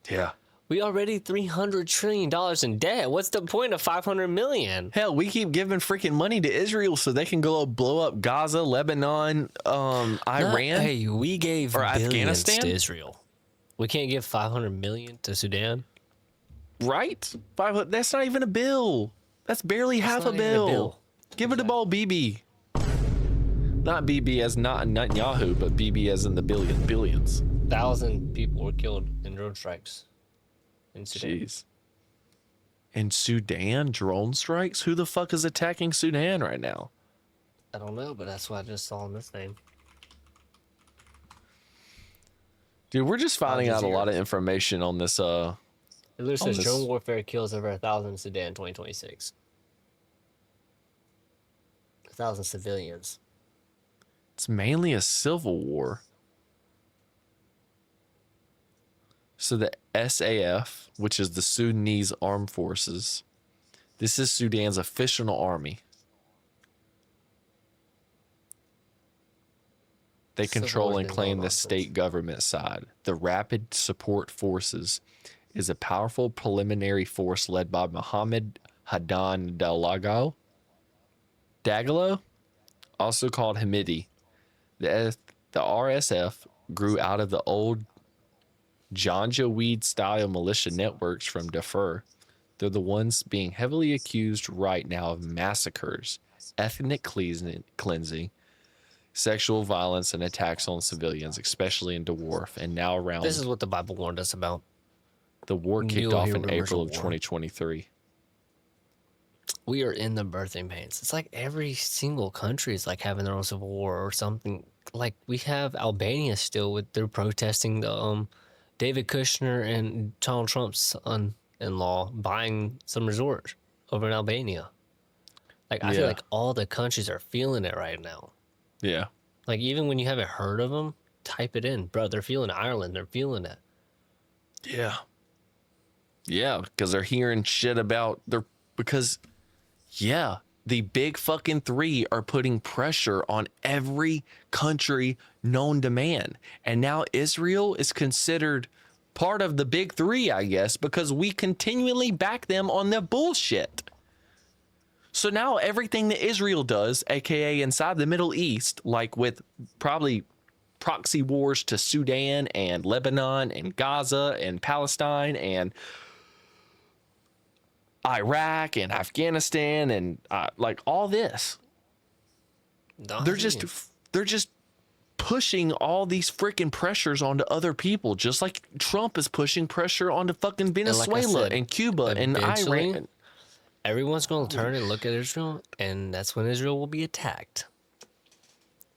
Yeah. We already $300 trillion in debt. What's the point of 500 million? Hell, we keep giving freaking money to Israel so they can go blow up Gaza, Lebanon, Iran. Hey, we gave or billions Afghanistan? to Israel. We can't give 500 million to Sudan. Right? That's not even a bill. That's barely half a not even a bill. bill. Give it to Ball BB. Not BB as not Netanyahu, but BB as in the billions. 1,000 people were killed in drone strikes in Sudan. Jeez. In Sudan, drone strikes? Who the fuck is attacking Sudan right now? I don't know, but that's what I just saw in this name. Dude, we're just finding out a lot of Jazeera. information on this. It literally says this- drone warfare kills over 1,000 in Sudan in 2026. 1,000 civilians. It's mainly a civil war. So the SAF, which is the Sudanese Armed Forces, this is Sudan's official army. They Civil control war's and been claim going the on state since- government side. The Rapid Support Forces is a powerful preliminary force led by Mohammed Hadan Dagalo, also called Hamidi. The RSF grew out of the old Janjaweed style militia networks from Darfur. They're the ones being heavily accused right now of massacres, ethnic cleansing, sexual violence, and attacks on civilians, especially in Dwarf, and now around. This is what the Bible warned us about. The war kicked You'll off hear in rumors April of of war. 2023. We are in the birthing pains. It's like every single country is like having their own civil war or something. Like we have Albania still with they're protesting the David Kushner and Donald Trump's son in-law buying some resort over in Albania. Like, I feel Yeah. like all the countries are feeling it right now. Yeah. Like, even when you haven't heard of them, type it in. Bro, they're feeling Ireland. They're feeling it. Yeah. Yeah, because they're hearing shit about because the big fucking three are putting pressure on every country known to man. And now Israel is considered part of the big three, I guess, because we continually back them on their bullshit. So now everything that Israel does, aka inside the Middle East, like with probably proxy wars to Sudan and Lebanon and Gaza and Palestine and Iraq and Afghanistan and like all this, they're just pushing all these freaking pressures onto other people, just like Trump is pushing pressure onto fucking Venezuela and Cuba and eventually, Iran. Everyone's going to turn and look at Israel, and that's when Israel will be attacked.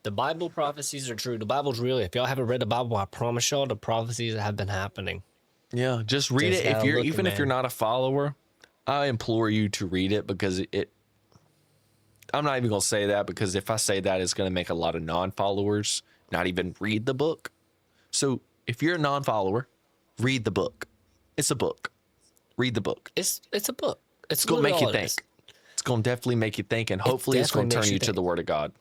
The Bible prophecies are true. The Bible's real. If y'all haven't read the Bible, I promise y'all the prophecies have been happening. Yeah, just read Just it. If gotta you're look, even if you're man. not a follower, I implore you to read it because I'm not even gonna say that, because if I say that, it's gonna make a lot of non-followers not even read the book. So if you're a non-follower, read the book. It's a book. Read the book. It's a book. It's It's gonna make literally you all it is. think. It's gonna definitely make you think, and hopefully it's gonna definitely turn makes you you to think. the Word of God.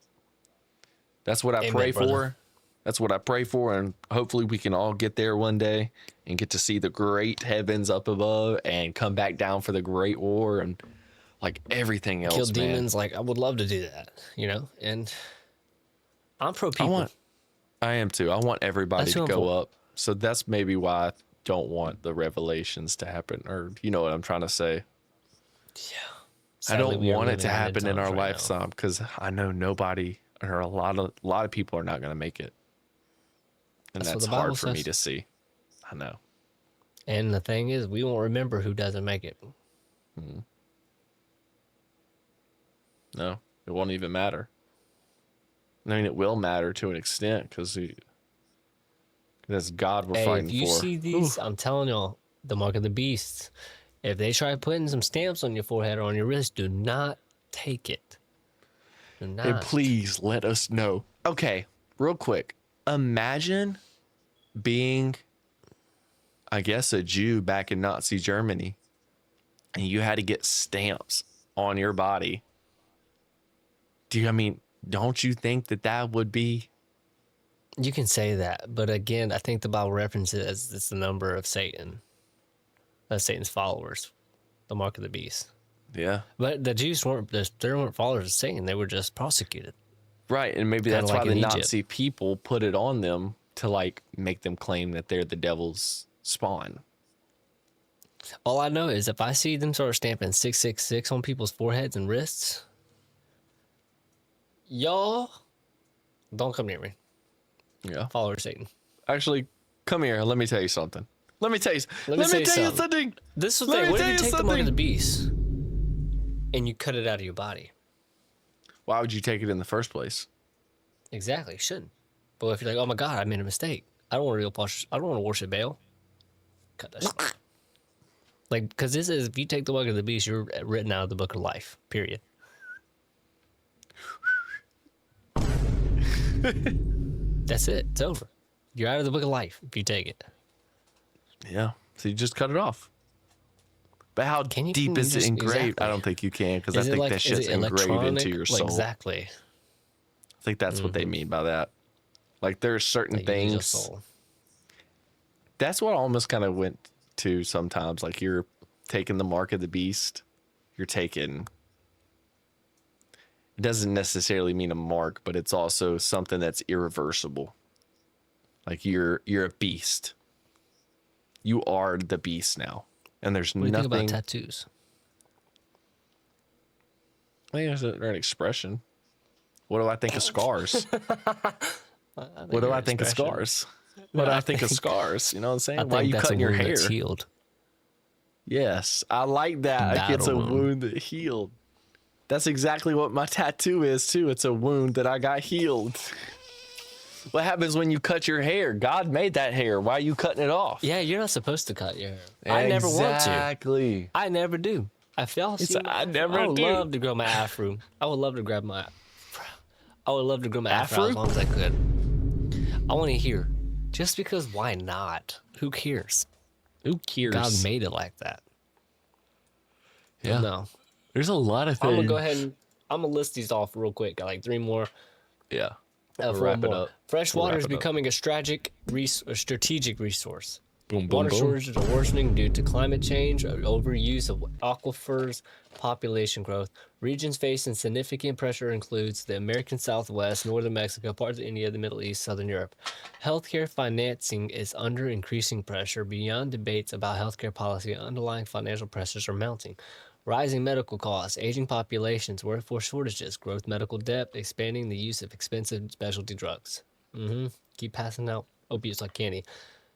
That's what I Amen, pray brother. for. That's what I pray for, and hopefully we can all get there one day and get to see the great heavens up above and come back down for the great war and like everything else, Kill man. demons. Like, I would love to do that, And I'm pro people. I am too. I want everybody That's to who I'm go for. up. So that's maybe why I don't want the revelations to happen, or you know what I'm trying to say. I Sadly, don't we are want it living to in end happen in times our right now. lifetime, because I know nobody or a lot of people are not going to make it, and That's what that's the Bible hard for me says. to see. I know. And the thing is, we won't remember who doesn't make it. No, it won't even matter. I mean, it will matter to an extent because that's God we're Hey, fighting if you for. see these, I'm telling y'all, the mark of the beast. If they try putting some stamps on your forehead or on your wrist, do not take it. Do not. And please let us know. Okay, real quick. Imagine being, I guess, a Jew back in Nazi Germany, and you had to get stamps on your body. Don't you think that would be? You can say that, but again, I think the Bible references it as it's the number of Satan, Satan's followers, the mark of the beast. Yeah. But the Jews they weren't followers of Satan; they were just prosecuted. Right, and maybe Kinda that's like why the in Egypt. Nazi people put it on them to like make them claim that they're the devil's spawn. All I know is if I see them start stamping 666 on people's foreheads and wrists, y'all don't come near me. Yeah. Follower of Satan. Actually, come here. Let me tell you something. Let me tell you something. This is the Let thing. me What if tell you you take the mark of the something. beast and you cut it out of your body? Why would you take it in the first place? Exactly. You shouldn't. But if you're like, oh my God, I made a mistake. I don't want to worship Baal. Cut that shit. Like, because this is, if you take the mark of the beast, you're written out of the book of life. Period. That's it. It's over. You're out of the book of life if you take it. Yeah. So you just cut it off. But how Can you deep is it just- engraved? exactly. I don't think you can, because I Is it think like, that is shit's it engraved into electronic? your Like, soul. exactly. I think that's what they mean by that. Like there's certain Like, you lose your things. soul. That's what I almost kind of went to sometimes. Like you're taking the mark of the beast. You're taking. It doesn't necessarily mean a mark, but it's also something that's irreversible. Like you're a beast. You are the beast now, and there's What do you nothing. think about tattoos? I think there's an expression. What do I think of scars? What do I think of scars? What do I think of scars? You know what I'm saying? I Why are think you that's a cutting your wound hair? that's healed. Yes, I like that. Like it's a Battle wound. wound that healed. That's exactly what my tattoo is too. It's a wound that I got healed. What happens when you cut your hair? God made that hair. Why are you cutting it off? Yeah, you're not supposed to cut your hair. I never want to. Exactly. I never do. If y'all see my I afro, never I would do. love to grow my afro. I would love to grow my afro Afro? as long as I could. I want to hear. Just because why not? Who cares? Who cares? God made it like that. Yeah. No. There's a lot of things. I'm going to go ahead and I'm going to list these off real quick. Got like 3 more. Yeah. Four wrap it more. up. Fresh We'll water wrap is it up. becoming a strategic resource. Boom, boom, Water boom. shortages are worsening due to climate change, overuse of aquifers, population growth. Regions facing significant pressure includes the American Southwest, northern Mexico, parts of India, the Middle East, southern Europe. Healthcare financing is under increasing pressure. Beyond debates about healthcare policy, underlying financial pressures are mounting. Rising medical costs, aging populations, workforce shortages, growth medical debt, expanding the use of expensive specialty drugs. Keep passing out opiates like candy.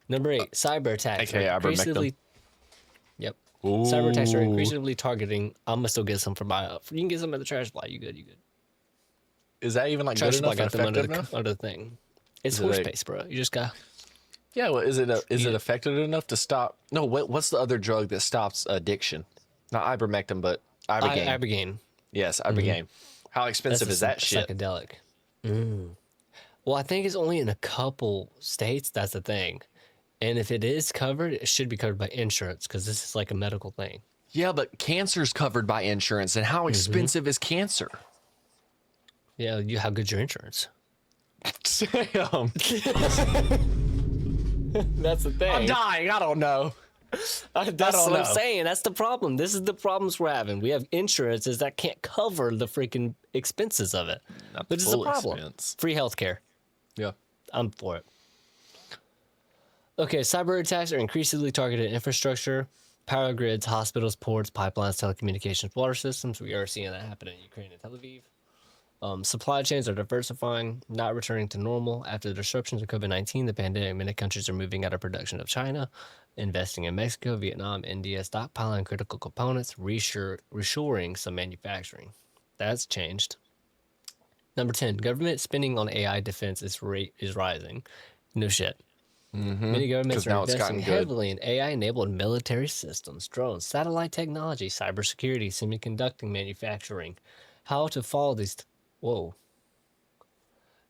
Number 8, cyber attacks AKA are ivermectin. increasingly. Yep. Cyber attacks are increasingly targeting. I'm gonna still get some from my. You can get some at the trash supply. You good? You good? Is that even like Trash good supply enough and got them effective enough? under the thing. It's Is it horse a- paste, bro. You just got. Yeah, well, is it effective enough to stop? No, what's the other drug that stops addiction? Not ivermectin, but ibogaine. Ibogaine. Yes, ibogaine. How expensive is that shit? Psychedelic. Well, I think it's only in a couple states. That's the thing. And if it is covered, it should be covered by insurance because this is like a medical thing. Yeah, but cancer's covered by insurance, and how expensive is cancer? Yeah, how good's your insurance? Damn. That's the thing. I'm dying. I don't know. That's what I'm know. saying. That's the problem. This is the problems we're having. We have insurances that can't cover the freaking expenses of it. Not Which is the full problem. expense. Free healthcare. Yeah. I'm for it. Okay, cyber attacks are increasingly targeted at infrastructure, power grids, hospitals, ports, pipelines, telecommunications, water systems. We are seeing that happen in Ukraine and Tel Aviv. Supply chains are diversifying, not returning to normal. After the disruptions of COVID-19, the pandemic, many countries are moving out of production of China, investing in Mexico, Vietnam, India, stockpiling critical components, reshoring some manufacturing. That's changed. Number 10, government spending on AI defense is rising. No shit. Many governments 'Cause are now it's investing gotten good. heavily in AI-enabled military systems, drones, satellite technology, cybersecurity, semiconductor manufacturing. How to follow these? Whoa.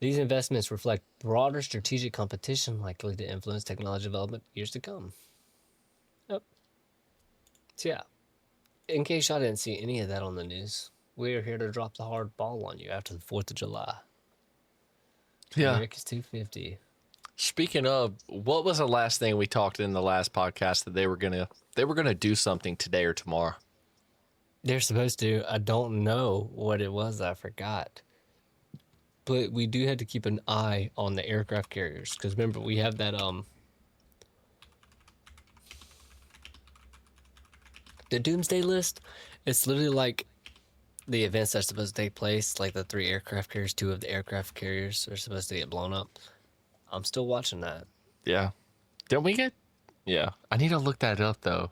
These investments reflect broader strategic competition likely to influence technology development years to come. Yep. So yeah, in case y'all didn't see any of that on the news, we're here to drop the hard ball on you after the 4th of July. Yeah. America's 250. Speaking of, what was the last thing we talked in the last podcast that they were gonna do something today or tomorrow? They're supposed to. I don't know what it was. I forgot. But we do have to keep an eye on the aircraft carriers because remember we have that the doomsday list. It's literally like the events that are supposed to take place, like the 3 aircraft carriers. 2 of the aircraft carriers are supposed to get blown up. I'm still watching that. Yeah. Didn't we get? Yeah. I need to look that up though.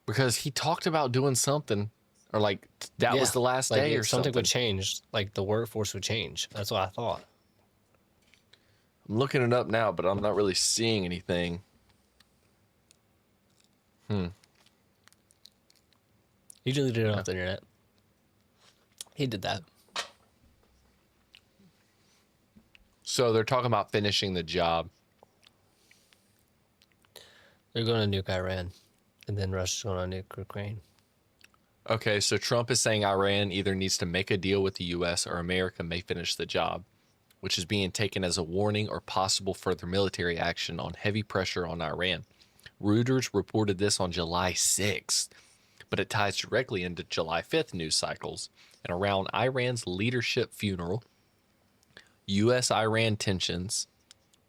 Because he talked about doing something, or like that was Yeah, the last like day if or something something. would change. Like the workforce would change. That's what I thought. I'm looking it up now, but I'm not really seeing anything. He deleted it off the internet. He did that. So they're talking about finishing the job. They're going to nuke Iran, and then Russia's going to nuke Ukraine. Okay, so Trump is saying Iran either needs to make a deal with the U.S. or America may finish the job, which is being taken as a warning or possible further military action on heavy pressure on Iran. Reuters reported this on July 6th, but it ties directly into July 5th news cycles and around Iran's leadership funeral, U.S.-Iran tensions,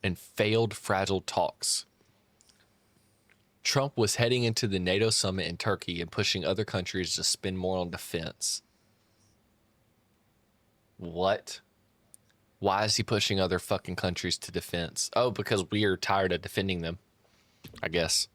and failed fragile talks. Trump was heading into the NATO summit in Turkey and pushing other countries to spend more on defense. What? Why is he pushing other fucking countries to defense? Oh, because we are tired of defending them, I guess.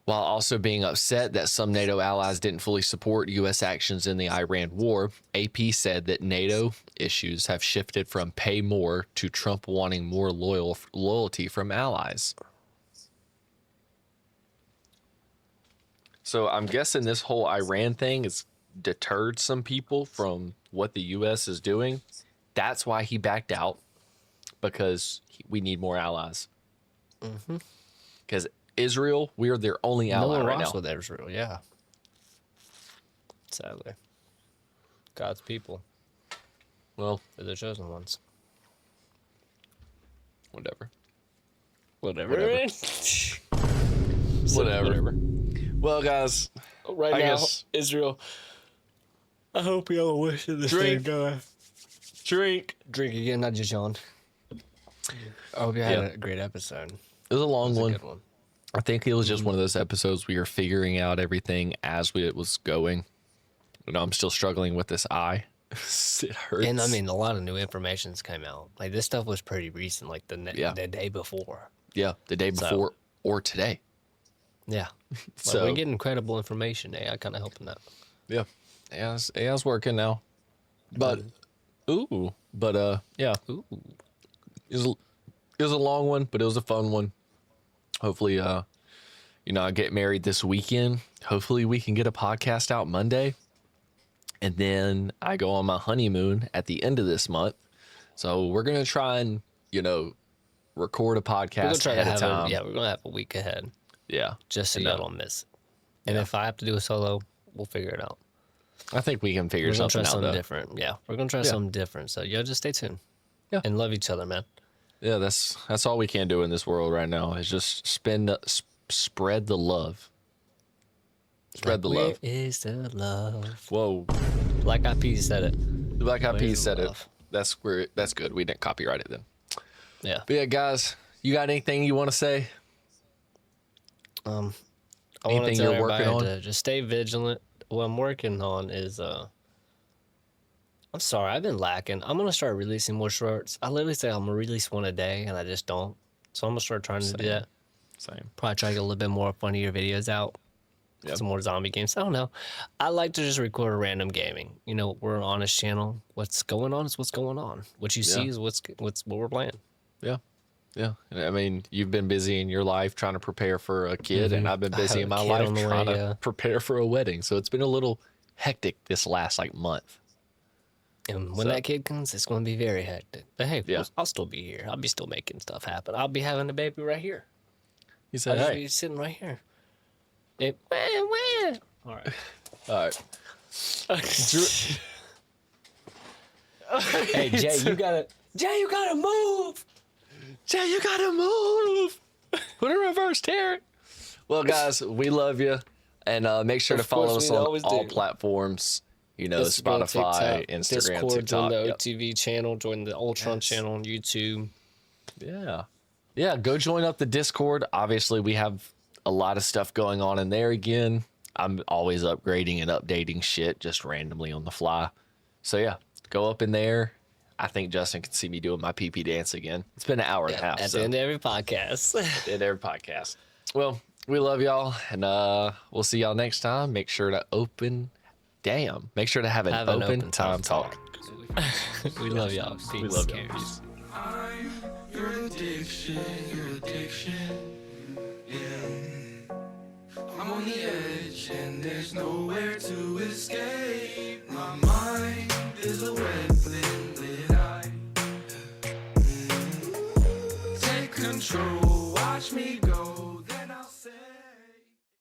While also being upset that some NATO allies didn't fully support U.S. actions in the Iran war, AP said that NATO issues have shifted from pay more to Trump wanting more loyalty from allies. So I'm guessing this whole Iran thing has deterred some people from what the U.S. is doing. That's why he backed out, because we need more allies. Because Israel, we are their only No ally one right rocks now. with Israel, yeah. Sadly. God's people. Well, They're the chosen ones. whatever. Whatever. Whatever. Well, guys, Right I now, guess Israel, I hope y'all wishing the Drink. same guy. drink. Drink again, not just yawn. I hope you had Yep. a great episode. It was a long It was one. a good one. I think it was just one of those episodes we were figuring out everything as it was going. You know, I'm still struggling with this eye. It hurts. And I mean, a lot of new information's came out. Like this stuff was pretty recent, like the day before. yeah, the day So- before or today. Yeah. So So we're getting credible information. AI kind of helping that. yeah, AI's working now. But yeah, Ooh. it was a long one, but it was a fun one. Hopefully, I get married this weekend. Hopefully, we can get a podcast out Monday, and then I go on my honeymoon at the end of this month. So we're gonna try and record a We're gonna podcast try to ahead of have time. we're gonna have a week ahead, Yeah, just so And, y'all don't miss it. And if I have to do a solo, we'll figure it out. I think we can figure We're gonna try something out. something Though. different. Yeah, we're gonna try something different. So y'all just stay tuned. Yeah. And love each other, man. Yeah, that's all we can do in this world right now is just spread the love. Spread the Where love. is the love? Whoa, Black Eyed Peas said it. Black Eyed Where's Peas the said love? it. That's good. We didn't copyright it then. Yeah. But yeah, guys, you got anything you want to say? I want Anything to tell you're working everybody on? to just stay vigilant. What I'm working on is I'm sorry, I've been lacking. I'm gonna start releasing more shorts. I literally say I'm gonna release one a day, and I just don't. So I'm gonna start trying to do that. Same. Probably try to get a little bit more funnier videos out. Yep. Some more zombie games. I don't know. I like to just record a random gaming. We're an honest channel. What's going on is what's going on. What you see is what we're playing. Yeah. Yeah. I mean, you've been busy in your life trying to prepare for a kid, and I've been busy in my Kid life on the trying way, to prepare for a wedding. So it's been a little hectic this last month. And when that kid comes, it's going to be very hectic. But hey, Yeah. I'll still be here. I'll be still making stuff happen. I'll be having a baby right here. He I'll said, just "Hey, be sitting right here. All right. all right." Hey, Jay, you gotta move. Jay, you gotta move. Put in reverse, Tarek. Well, guys, we love you, and make sure to Of follow course us we on always all do. platforms. Instagram, Spotify, TikTok, Instagram, Discord, TikTok. join the Yep. OTV channel, join the Ultron channel on YouTube. Yeah. Go join up the Discord. Obviously, we have a lot of stuff going on in there again. I'm always upgrading and updating shit just randomly on the fly. So yeah, go up in there. I think Justin can see me doing my pee-pee dance again. It's been an hour and a half. At so the end of every podcast. in every podcast. Well, we love y'all, and we'll see y'all next time. Make sure to Make sure to have an open time talk. We love y'all. Peace. We love y'all. Peace. I'm your addiction, yeah. I'm on the edge and there's nowhere to escape. My mind is a weapon that I take control. Watch me go, then I'll say.